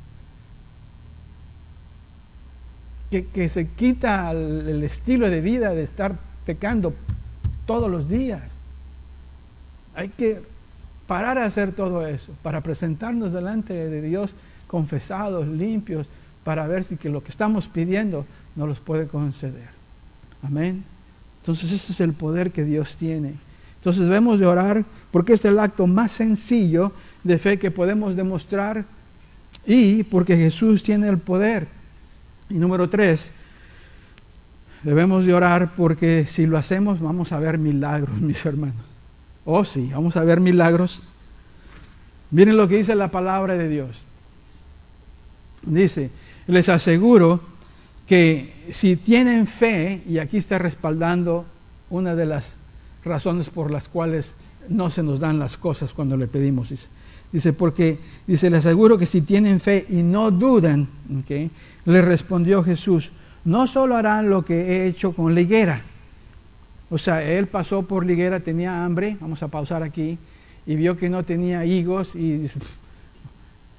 que se quita el estilo de vida de estar pecando todos los días. Hay que parar a hacer todo eso, para presentarnos delante de Dios confesados, limpios, para ver si que lo que estamos pidiendo nos los puede conceder. Amén. Entonces ese es el poder que Dios tiene. Entonces debemos de orar porque es el acto más sencillo de fe que podemos demostrar y porque Jesús tiene el poder. Y número 3, debemos de orar porque si lo hacemos vamos a ver milagros, mis hermanos. Oh sí, vamos a ver milagros. Miren lo que dice la palabra de Dios. Dice, les aseguro que si tienen fe, y aquí está respaldando una de las razones por las cuales no se nos dan las cosas cuando le pedimos. Dice porque, les aseguro que si tienen fe y no dudan, ¿okay? Le respondió Jesús, no solo harán lo que he hecho con la higuera. O sea, él pasó por la higuera, tenía hambre, vamos a pausar aquí, y vio que no tenía higos, y dice,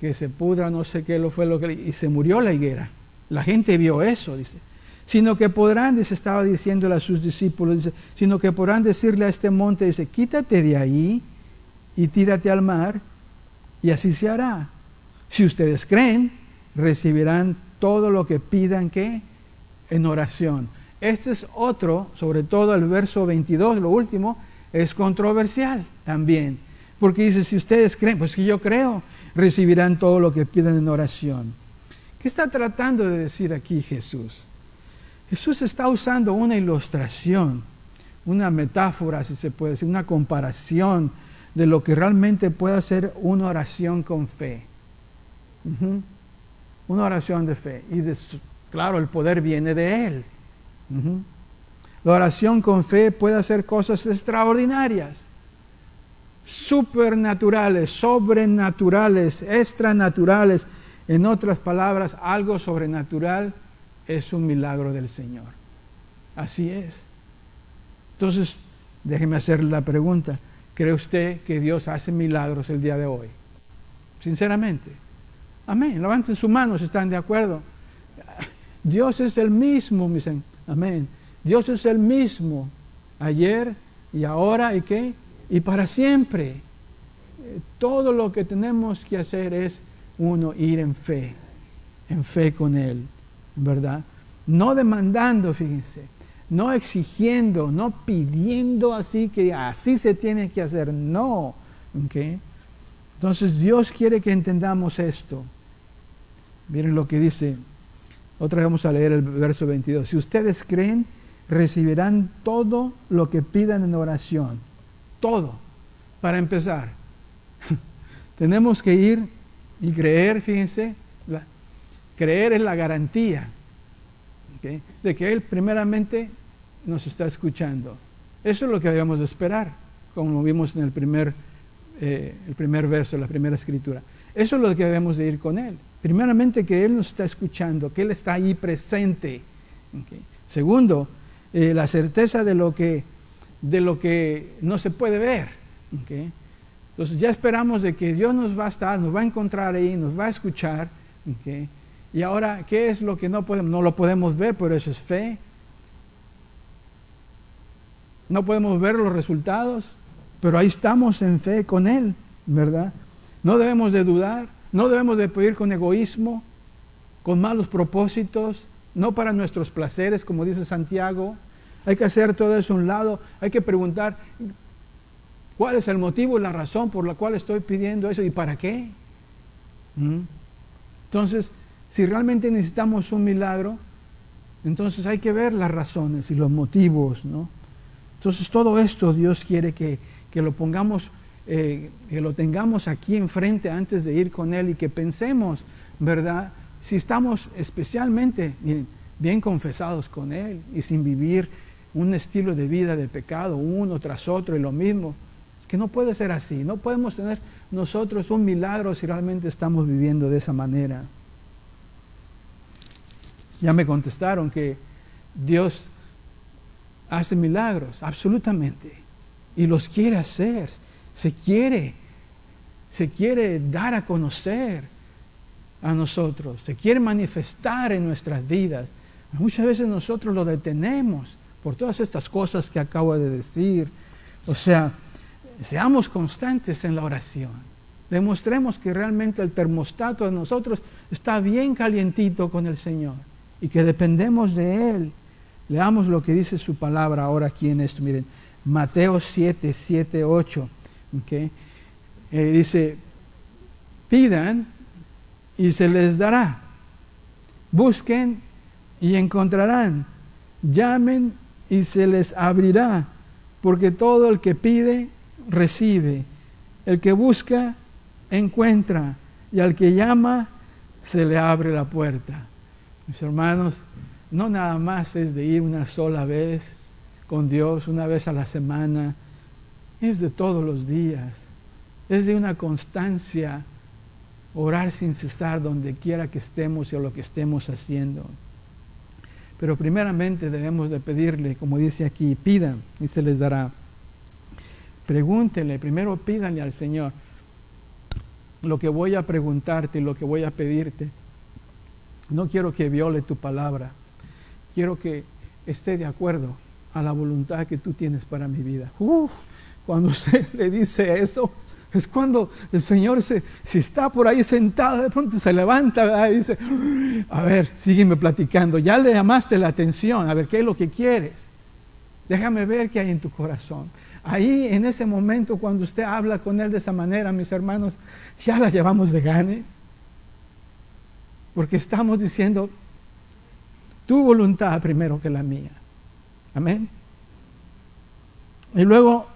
que se pudra, no sé qué fue lo que, y se murió la higuera. La gente vio eso, dice. Sino que podrán, dice, estaba diciéndole a sus discípulos, dice, sino que podrán decirle a este monte, dice, quítate de ahí y tírate al mar, y así se hará. Si ustedes creen, recibirán todo lo que pidan, ¿qué? En oración. Este es otro, sobre todo el verso 22, lo último, es controversial también. Porque dice, si ustedes creen, pues que yo creo, recibirán todo lo que pidan en oración. ¿Qué está tratando de decir aquí Jesús? Jesús está usando una ilustración, una metáfora, si se puede decir, una comparación de lo que realmente puede ser una oración con fe. Una oración de fe. Y claro, el poder viene de Él. La oración con fe puede hacer cosas extraordinarias, supernaturales, sobrenaturales, extranaturales. En otras palabras, algo sobrenatural es un milagro del Señor. Así es. Entonces, déjeme hacerle la pregunta. ¿Cree usted que Dios hace milagros el día de hoy? Sinceramente. Amén. Levanten su mano si están de acuerdo. Dios es el mismo, mis hermanos. Amén. Dios es el mismo. Ayer y ahora y qué. Y para siempre. Todo lo que tenemos que hacer es ir en fe con Él, ¿verdad? No demandando, fíjense, no exigiendo, no pidiendo así que así se tiene que hacer, no, ¿okay? Entonces Dios quiere que entendamos esto. Miren lo que dice, otra vez vamos a leer el verso 22, si ustedes creen, recibirán todo lo que pidan en oración, todo, para empezar. Tenemos que ir y creer, fíjense, creer es la garantía, ¿okay? De que Él primeramente nos está escuchando. Eso es lo que debemos de esperar, como vimos en el primer verso, la primera escritura. Eso es lo que debemos de ir con Él. Primeramente que Él nos está escuchando, que Él está ahí presente. ¿Okay? Segundo, la certeza de lo que no se puede ver. ¿Okay? Entonces ya esperamos de que Dios nos va a estar, nos va a encontrar ahí, nos va a escuchar. ¿Okay? Y ahora, ¿qué es lo que no podemos? No lo podemos ver, pero eso es fe. No podemos ver los resultados, pero ahí estamos en fe con Él, ¿verdad? No debemos de dudar, no debemos de pedir con egoísmo, con malos propósitos, no para nuestros placeres, como dice Santiago. Hay que hacer todo eso a un lado, hay que preguntar, ¿cuál es el motivo y la razón por la cual estoy pidiendo eso y para qué? Entonces, si realmente necesitamos un milagro, entonces hay que ver las razones y los motivos, ¿no? Entonces, todo esto Dios quiere que lo pongamos, que lo tengamos aquí enfrente antes de ir con Él y que pensemos, ¿verdad? Si estamos especialmente, miren, bien confesados con Él y sin vivir un estilo de vida de pecado, uno tras otro y lo mismo. Que no puede ser así, no podemos tener nosotros un milagro si realmente estamos viviendo de esa manera. Ya me contestaron que Dios hace milagros, absolutamente, y los quiere hacer, se quiere dar a conocer a nosotros, se quiere manifestar en nuestras vidas, Muchas veces nosotros lo detenemos por todas estas cosas que acabo de decir. O sea, seamos constantes en la oración. Demostremos que realmente el termostato de nosotros está bien calientito con el Señor y que dependemos de Él. Leamos lo que dice su palabra ahora aquí en esto. Miren, Mateo 7, 7, 8. ¿Okay? Dice, pidan y se les dará. Busquen y encontrarán. Llamen y se les abrirá. Porque todo el que pide, recibe. El que busca, encuentra. Y al que llama, se le abre la puerta. Mis hermanos, no nada más es de ir una sola vez con Dios, una vez a la semana. Es de todos los días. Es de una constancia. Orar sin cesar donde quiera que estemos y o lo que estemos haciendo. Pero primeramente debemos de pedirle, como dice aquí, pidan y se les dará. Pregúntenle, primero pídanle al Señor. Lo que voy a preguntarte y lo que voy a pedirte, no quiero que viole tu palabra. Quiero que esté de acuerdo a la voluntad que tú tienes para mi vida. Cuando usted le dice eso, es cuando el Señor, si está por ahí sentado, de pronto se levanta, ¿verdad? Y dice, a ver, sígueme platicando. Ya le llamaste la atención, a ver, ¿qué es lo que quieres? Déjame ver qué hay en tu corazón. Ahí, en ese momento, cuando usted habla con Él de esa manera, mis hermanos, ya la llevamos de gane. Porque estamos diciendo, tu voluntad primero que la mía. Amén. Y luego,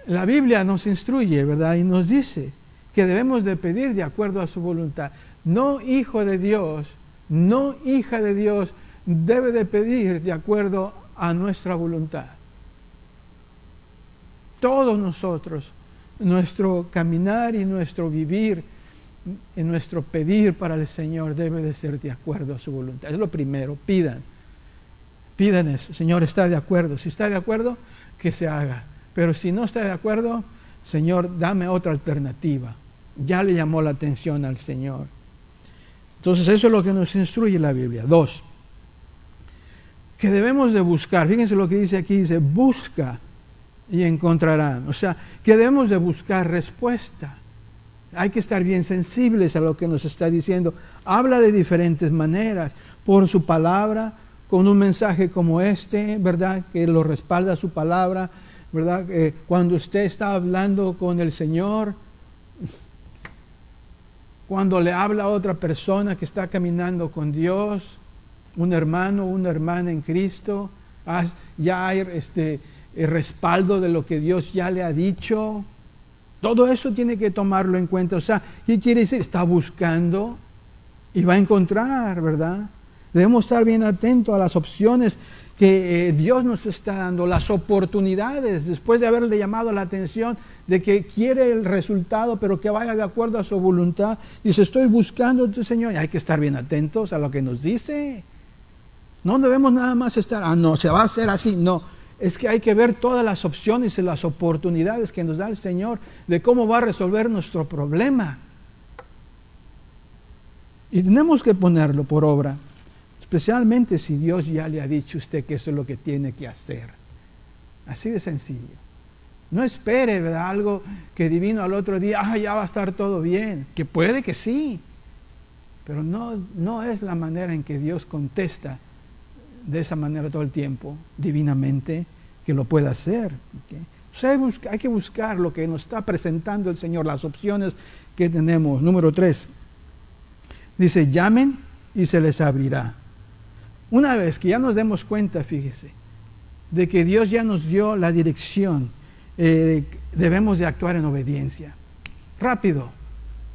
la Biblia nos instruye, ¿verdad? Y nos dice que debemos de pedir de acuerdo a su voluntad. No hijo de Dios, no hija de Dios, debe de pedir de acuerdo a nuestra voluntad. Todos nosotros, nuestro caminar y nuestro vivir, y nuestro pedir para el Señor debe de ser de acuerdo a su voluntad. Es lo primero, pidan. Pidan eso. Señor, ¿está de acuerdo? Si está de acuerdo, que se haga. Pero si no está de acuerdo, Señor, dame otra alternativa. Ya le llamó la atención al Señor. Entonces eso es lo que nos instruye la Biblia. 2, que debemos de buscar. Fíjense lo que dice aquí, dice, busca y encontrarán. O sea, que debemos de buscar respuesta. Hay que estar bien sensibles a lo que nos está diciendo. Habla de diferentes maneras, por su palabra, con un mensaje como este, ¿verdad? Que lo respalda su palabra, ¿verdad? Cuando usted está hablando con el Señor, cuando le habla a otra persona que está caminando con Dios, un hermano, una hermana en Cristo, ya hay el respaldo de lo que Dios ya le ha dicho. Todo eso tiene que tomarlo en cuenta. O sea, ¿qué quiere decir? Está buscando y va a encontrar, ¿verdad? Debemos estar bien atentos a las opciones que Dios nos está dando, las oportunidades, después de haberle llamado la atención de que quiere el resultado, pero que vaya de acuerdo a su voluntad. Dice, estoy buscando a tu Señor. Y hay que estar bien atentos a lo que nos dice. No debemos nada más estar, no, se va a hacer así, no. Es que hay que ver todas las opciones y las oportunidades que nos da el Señor de cómo va a resolver nuestro problema. Y tenemos que ponerlo por obra, especialmente si Dios ya le ha dicho a usted que eso es lo que tiene que hacer. Así de sencillo. No espere, ¿verdad? Algo que divino al otro día, ya va a estar todo bien. Que puede que sí, pero no es la manera en que Dios contesta de esa manera todo el tiempo, divinamente, que lo pueda hacer. ¿Okay? O sea, hay que buscar lo que nos está presentando el Señor, las opciones que tenemos. Número 3, dice, llamen y se les abrirá. Una vez que ya nos demos cuenta, fíjese, de que Dios ya nos dio la dirección, debemos de actuar en obediencia. Rápido.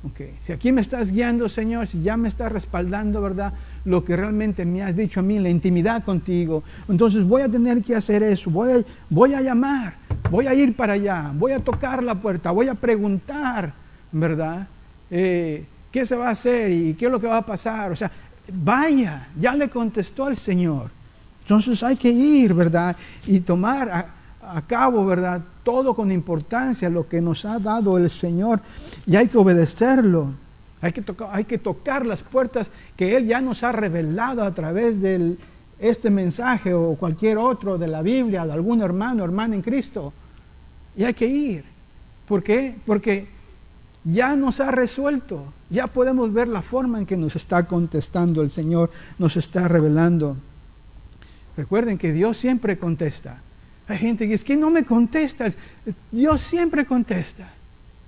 Okay. Si aquí me estás guiando, Señor, si ya me estás respaldando, ¿verdad? Lo que realmente me has dicho a mí, la intimidad contigo, entonces voy a tener que hacer eso, voy a llamar, voy a ir para allá, voy a tocar la puerta, voy a preguntar, ¿verdad? ¿Qué se va a hacer y qué es lo que va a pasar? O sea, vaya, ya le contestó al Señor. Entonces hay que ir, ¿verdad? Y tomar a cabo, ¿verdad? Todo con importancia, lo que nos ha dado el Señor, y hay que obedecerlo. Hay que tocar las puertas que Él ya nos ha revelado a través de este mensaje o cualquier otro de la Biblia, de algún hermano o hermana en Cristo. Y hay que ir. ¿Por qué? Porque ya nos ha resuelto. Ya podemos ver la forma en que nos está contestando el Señor, nos está revelando. Recuerden que Dios siempre contesta. Hay gente que dice, que no me contesta. Dios siempre contesta.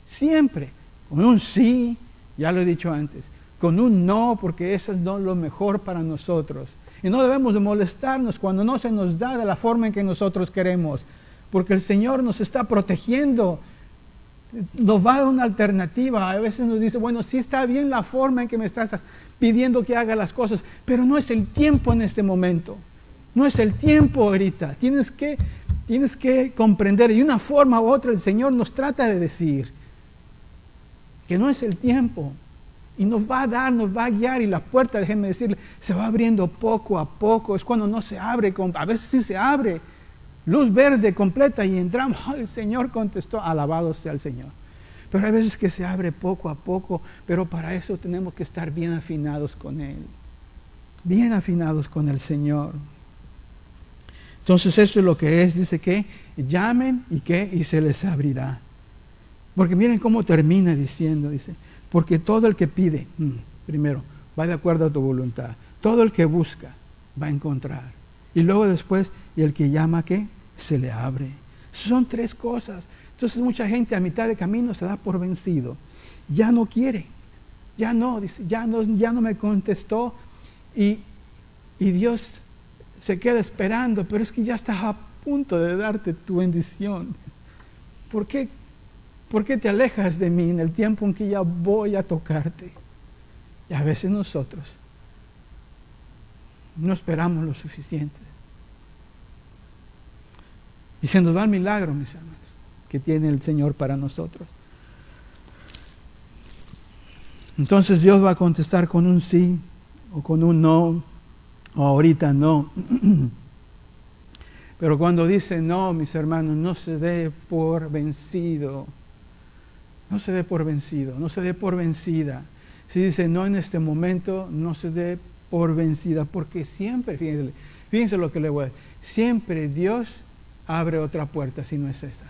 Siempre. Con un sí, ya lo he dicho antes. Con un no, porque eso es no lo mejor para nosotros. Y no debemos de molestarnos cuando no se nos da de la forma en que nosotros queremos. Porque el Señor nos está protegiendo. Nos va a dar una alternativa. A veces nos dice, bueno, sí está bien la forma en que me estás pidiendo que haga las cosas, pero no es el tiempo en este momento. No es el tiempo ahorita. Tienes que comprender. Y de una forma u otra el Señor nos trata de decir que no es el tiempo. Y nos va a dar, nos va a guiar. Y la puerta, déjenme decirle, se va abriendo poco a poco. Es cuando no se abre, a veces sí se abre. Luz verde completa y entramos. Oh, el Señor contestó, alabado sea el Señor. Pero hay veces que se abre poco a poco. Pero para eso tenemos que estar bien afinados con Él. Bien afinados con el Señor. Entonces eso es lo que es. Dice que llamen y se les abrirá. Porque miren cómo termina diciendo, dice, porque todo el que pide, primero, va de acuerdo a tu voluntad. Todo el que busca va a encontrar. Y luego después, y el que llama, ¿qué? Se le abre. Son tres cosas. Entonces mucha gente a mitad de camino se da por vencido. Ya no quiere. Ya no, dice, ya no me contestó. Y Dios se queda esperando, pero es que ya estás a punto de darte tu bendición. ¿Por qué te alejas de mí en el tiempo en que ya voy a tocarte? Y a veces nosotros no esperamos lo suficiente. Y se nos va el milagro, mis hermanos, que tiene el Señor para nosotros. Entonces Dios va a contestar con un sí o con un no, o ahorita no. Pero cuando dice no, mis hermanos, no se dé por vencido. No se dé por vencido, no se dé por vencida. Si dice no en este momento, no se dé por vencida, porque siempre, fíjense lo que le voy a decir, siempre Dios abre otra puerta si no es esa.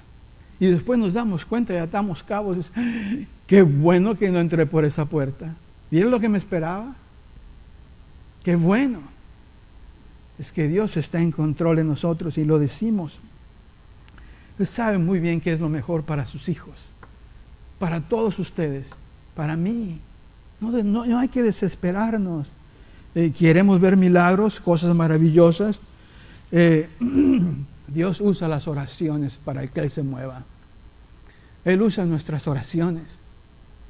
Y después nos damos cuenta y atamos cabos, y dice, qué bueno que no entré por esa puerta. ¿Vieron lo que me esperaba? Qué bueno. Es que Dios está en control de nosotros y lo decimos. Él sabe muy bien qué es lo mejor para sus hijos, para todos ustedes, para mí. No hay que desesperarnos. Queremos ver milagros, cosas maravillosas. Dios usa las oraciones para que Él se mueva. Él usa nuestras oraciones,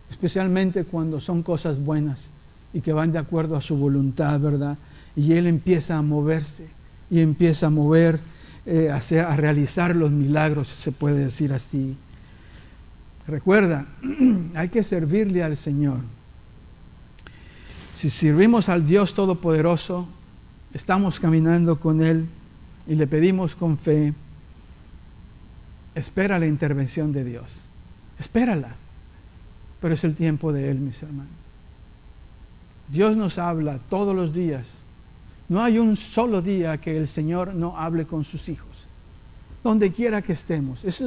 especialmente cuando son cosas buenas y que van de acuerdo a su voluntad, ¿verdad? Y Él empieza a moverse y empieza a mover, a realizar los milagros, se puede decir así. Recuerda, hay que servirle al Señor. Si servimos al Dios Todopoderoso, estamos caminando con Él y le pedimos con fe, espera la intervención de Dios. Espérala. Pero es el tiempo de Él, mis hermanos. Dios nos habla todos los días. No hay un solo día que el Señor no hable con sus hijos. Donde quiera que estemos. Esa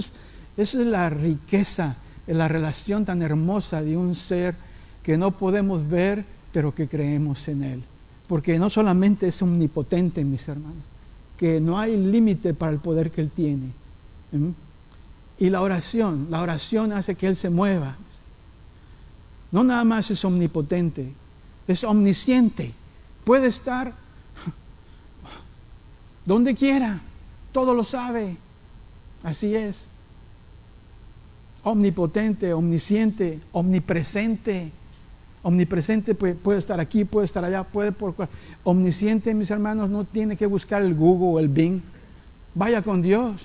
es la riqueza, la relación tan hermosa de un ser que no podemos ver, pero que creemos en Él. Porque no solamente es omnipotente, mis hermanos, que no hay límite para el poder que Él tiene. Y la oración hace que Él se mueva. No nada más es omnipotente, es omnisciente. Puede estar donde quiera, todo lo sabe. Así es. Omnipotente, omnisciente, omnipresente. Omnipresente puede estar aquí, puede estar allá, omnisciente, mis hermanos, no tiene que buscar el Google o el Bing. Vaya con Dios.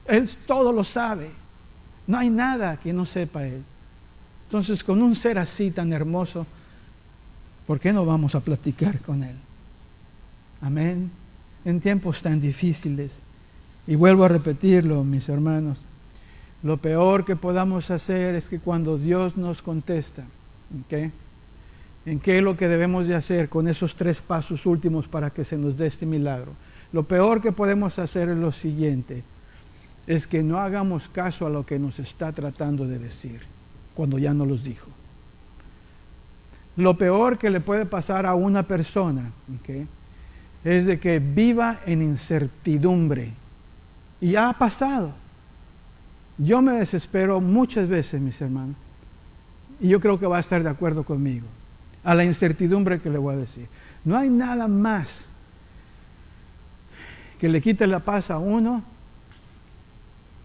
Él todo lo sabe. No hay nada que no sepa Él. Entonces, con un ser así tan hermoso, ¿por qué no vamos a platicar con Él? Amén. En tiempos tan difíciles. Y vuelvo a repetirlo, mis hermanos. Lo peor que podamos hacer es que cuando Dios nos contesta, ¿okay? en qué es lo que debemos de hacer con esos 3 pasos últimos para que se nos dé este milagro. Lo peor que podemos hacer es lo siguiente, es que no hagamos caso a lo que nos está tratando de decir, cuando ya nos los dijo. Lo peor que le puede pasar a una persona, ¿okay?, es de que viva en incertidumbre. Y ya ha pasado. Yo me desespero muchas veces, mis hermanos, y yo creo que va a estar de acuerdo conmigo, a la incertidumbre que le voy a decir. No hay nada más que le quite la paz a uno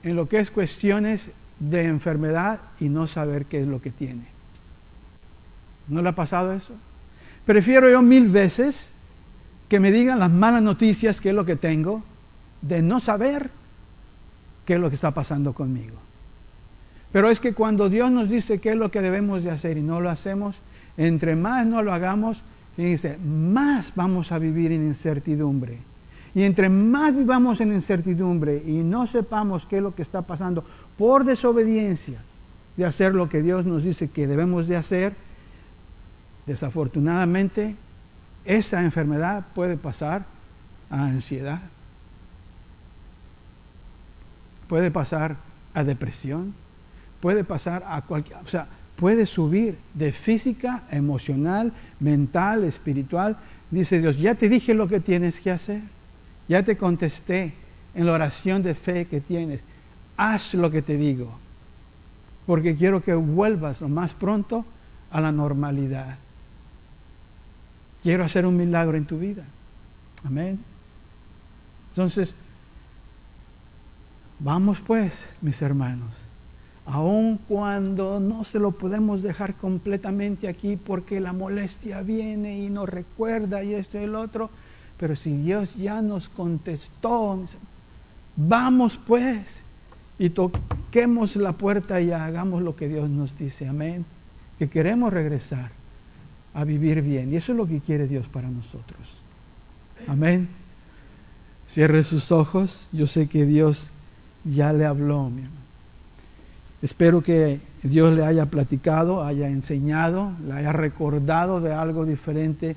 en lo que es cuestiones de enfermedad y no saber qué es lo que tiene. ¿No le ha pasado eso? Prefiero yo 1000 veces que me digan las malas noticias, qué es lo que tengo, de no saber qué es lo que está pasando conmigo. Pero es que cuando Dios nos dice qué es lo que debemos de hacer y no lo hacemos, entre más no lo hagamos, fíjense, más vamos a vivir en incertidumbre. Y entre más vivamos en incertidumbre y no sepamos qué es lo que está pasando por desobediencia de hacer lo que Dios nos dice que debemos de hacer, desafortunadamente esa enfermedad puede pasar a ansiedad, puede pasar a depresión, puede pasar a cualquier, o sea, puede subir de física, emocional, mental, espiritual. Dice Dios, ya te dije lo que tienes que hacer. Ya te contesté en la oración de fe que tienes. Haz lo que te digo, porque quiero que vuelvas lo más pronto a la normalidad. Quiero hacer un milagro en tu vida. Amén. Entonces, vamos pues, mis hermanos, aun cuando no se lo podemos dejar completamente aquí porque la molestia viene y nos recuerda y esto y el otro, pero si Dios ya nos contestó, vamos pues y toquemos la puerta y hagamos lo que Dios nos dice. Amén. Que queremos regresar a vivir bien. Y eso es lo que quiere Dios para nosotros. Amén. Cierre sus ojos. Yo sé que Dios ya le habló, mi hermano. Espero que Dios le haya platicado, haya enseñado, le haya recordado de algo diferente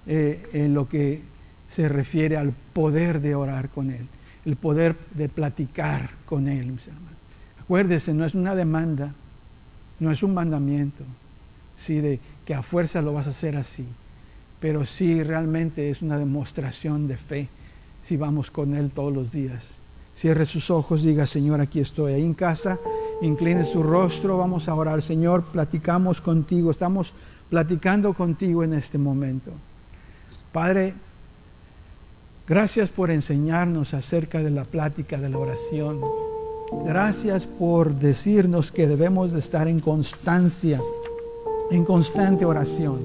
en lo que se refiere al poder de orar con Él, el poder de platicar con Él, mis hermanos. Acuérdese, no es una demanda, no es un mandamiento, sí, de que a fuerza lo vas a hacer así, pero sí realmente es una demostración de fe si vamos con Él todos los días. Cierre sus ojos, diga, Señor, aquí estoy. Ahí en casa, incline su rostro, vamos a orar. Señor, platicamos contigo, estamos platicando contigo en este momento. Padre, gracias por enseñarnos acerca de la plática de la oración. Gracias por decirnos que debemos de estar en constancia, en constante oración.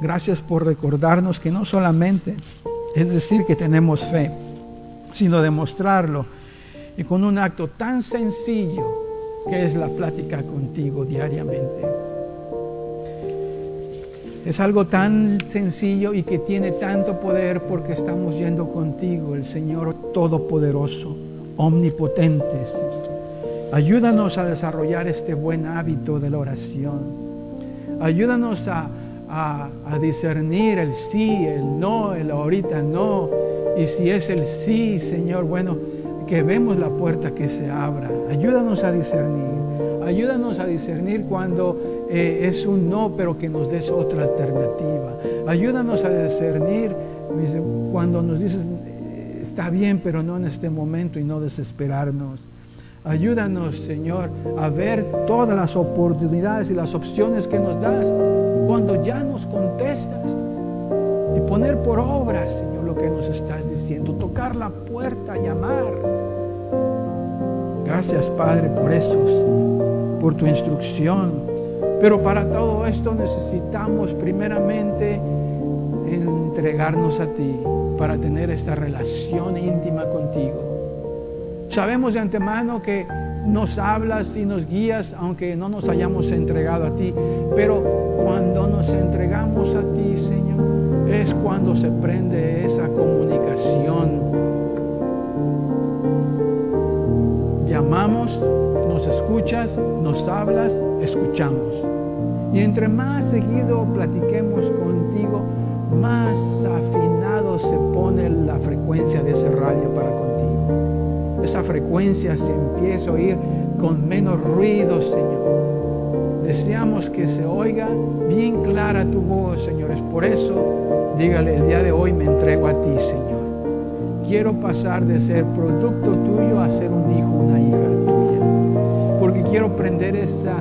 Gracias por recordarnos que no solamente es decir que tenemos fe, sino demostrarlo y con un acto tan sencillo que es la plática contigo diariamente. Es algo tan sencillo y que tiene tanto poder porque estamos yendo contigo, el Señor Todopoderoso, Omnipotente. Ayúdanos a desarrollar este buen hábito de la oración. Ayúdanos a discernir el sí, el no, el ahorita no. Y si es el sí, Señor, bueno, que vemos la puerta que se abra. Ayúdanos a discernir. Ayúdanos a discernir cuando es un no, pero que nos des otra alternativa. Ayúdanos a discernir cuando nos dices, está bien, pero no en este momento, y no desesperarnos. Ayúdanos, Señor, a ver todas las oportunidades y las opciones que nos das cuando ya nos contestas y poner por obra, Señor, lo que nos estás diciendo, tocar la puerta, llamar. Gracias, Padre, por esto, por tu instrucción. Pero para todo esto necesitamos primeramente entregarnos a ti para tener esta relación íntima contigo. Sabemos de antemano que nos hablas y nos guías, aunque no nos hayamos entregado a ti. Pero cuando nos entregamos a ti, Señor, es cuando se prende esa comunicación. Llamamos, nos escuchas, nos hablas, escuchamos. Y entre más seguido platiquemos se pone la frecuencia de ese radio para contigo. Esa frecuencia se empieza a oír con menos ruido, Señor. Deseamos que se oiga bien clara tu voz, Señor. Es por eso, dígale, el día de hoy me entrego a ti, Señor. Quiero pasar de ser producto tuyo a ser un hijo, una hija tuya. Porque quiero prender ese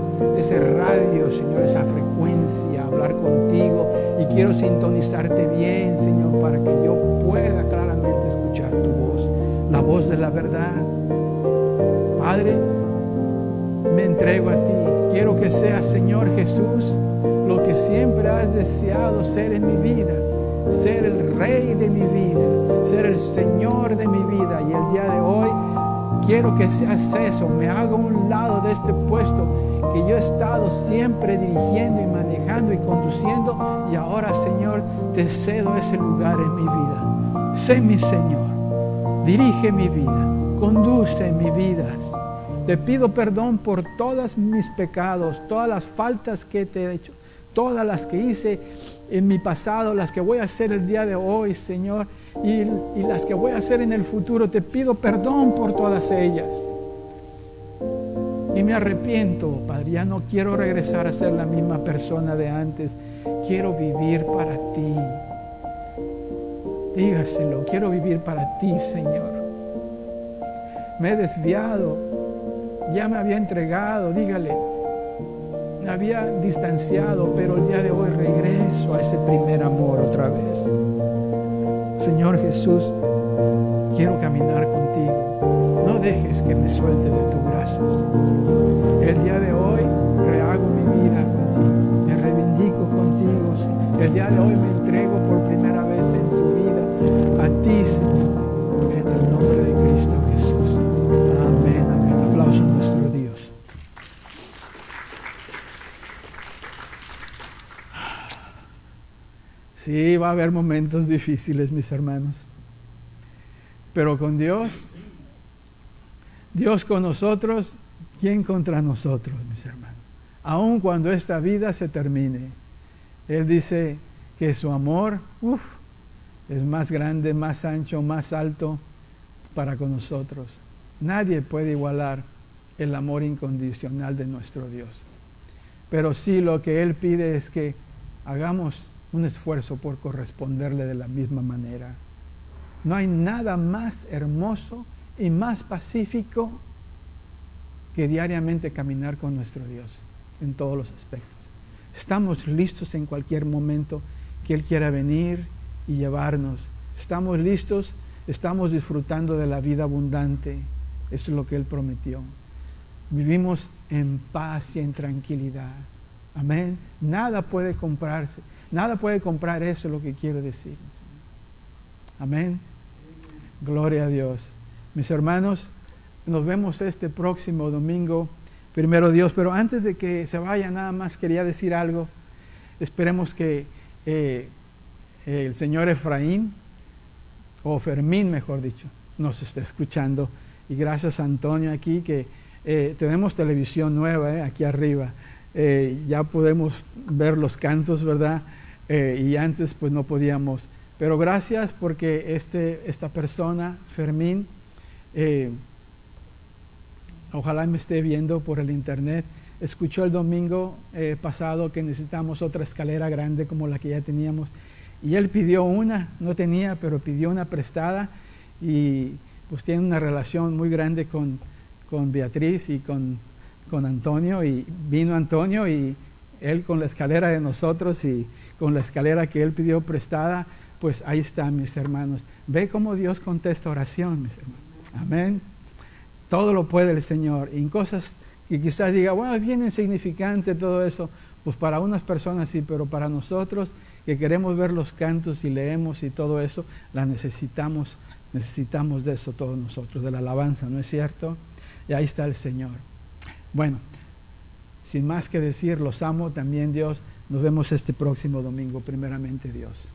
radio, Señor, esa frecuencia, hablar contigo. Y quiero sintonizarte bien, Señor, para que yo pueda claramente escuchar tu voz, la voz de la verdad. Padre, me entrego a ti. Quiero que seas, Señor Jesús, lo que siempre has deseado ser en mi vida. Ser el Rey de mi vida, ser el Señor de mi vida. Y el día de hoy quiero que seas eso. Me hago a un lado de este puesto que yo he estado siempre dirigiendo y manejando y conduciendo, y ahora, Señor, te cedo ese lugar en mi vida. Sé mi Señor, dirige mi vida, conduce mi vida. Te pido perdón por todos mis pecados, todas las faltas que te he hecho, todas las que hice en mi pasado, las que voy a hacer el día de hoy, Señor, y las que voy a hacer en el futuro. Te pido perdón por todas ellas. Y me arrepiento, Padre. Ya no quiero regresar a ser la misma persona de antes. Quiero vivir para ti. Dígaselo, quiero vivir para ti, Señor. Me he desviado, ya me había entregado, dígale. Me había distanciado, pero el día de hoy regreso a ese primer amor otra vez. Señor Jesús, quiero caminar contigo. No dejes que me suelte de tus brazos. El día de hoy rehago mi vida contigo. Me reivindico contigo, Señor. El día de hoy me entrego por primera vez en tu vida a ti, Señor. En el nombre de Cristo Jesús. Amén, amén. Aplauso a nuestro Dios. Sí, va a haber momentos difíciles, mis hermanos. Pero con Dios, Dios con nosotros, ¿quién contra nosotros, mis hermanos? Aun cuando esta vida se termine, Él dice que su amor es más grande, más ancho, más alto para con nosotros. Nadie puede igualar el amor incondicional de nuestro Dios. Pero sí, lo que Él pide es que hagamos un esfuerzo por corresponderle de la misma manera. No hay nada más hermoso y más pacífico que diariamente caminar con nuestro Dios en todos los aspectos. Estamos listos en cualquier momento que Él quiera venir y llevarnos. Estamos listos, estamos disfrutando de la vida abundante. Eso es lo que Él prometió. Vivimos en paz y en tranquilidad. Amén. Nada puede comprarse. Nada puede comprar eso, es lo que quiero decir. Amén. Gloria a Dios. Mis hermanos, nos vemos este próximo domingo, primero Dios. Pero antes de que se vaya, nada más quería decir algo. Esperemos que el señor Efraín, o Fermín mejor dicho, nos esté escuchando. Y gracias a Antonio aquí, que tenemos televisión nueva aquí arriba. Ya podemos ver los cantos, ¿verdad? Y antes pues no podíamos. Pero gracias porque esta persona, Fermín, ojalá me esté viendo por el internet, escuchó el domingo pasado que necesitamos otra escalera grande como la que ya teníamos. Y él pidió una, no tenía, pero pidió una prestada. Y pues tiene una relación muy grande con Beatriz y con Antonio. Y vino Antonio y él con la escalera de nosotros y con la escalera que él pidió prestada, pues ahí está, mis hermanos. Ve cómo Dios contesta oración, mis hermanos. Amén. Todo lo puede el Señor. Y en cosas que quizás diga, bueno, es bien insignificante todo eso, pues para unas personas sí, pero para nosotros que queremos ver los cantos y leemos y todo eso, la necesitamos de eso todos nosotros, de la alabanza, ¿no es cierto? Y ahí está el Señor. Bueno, sin más que decir, los amo también, Dios. Nos vemos este próximo domingo, primeramente Dios.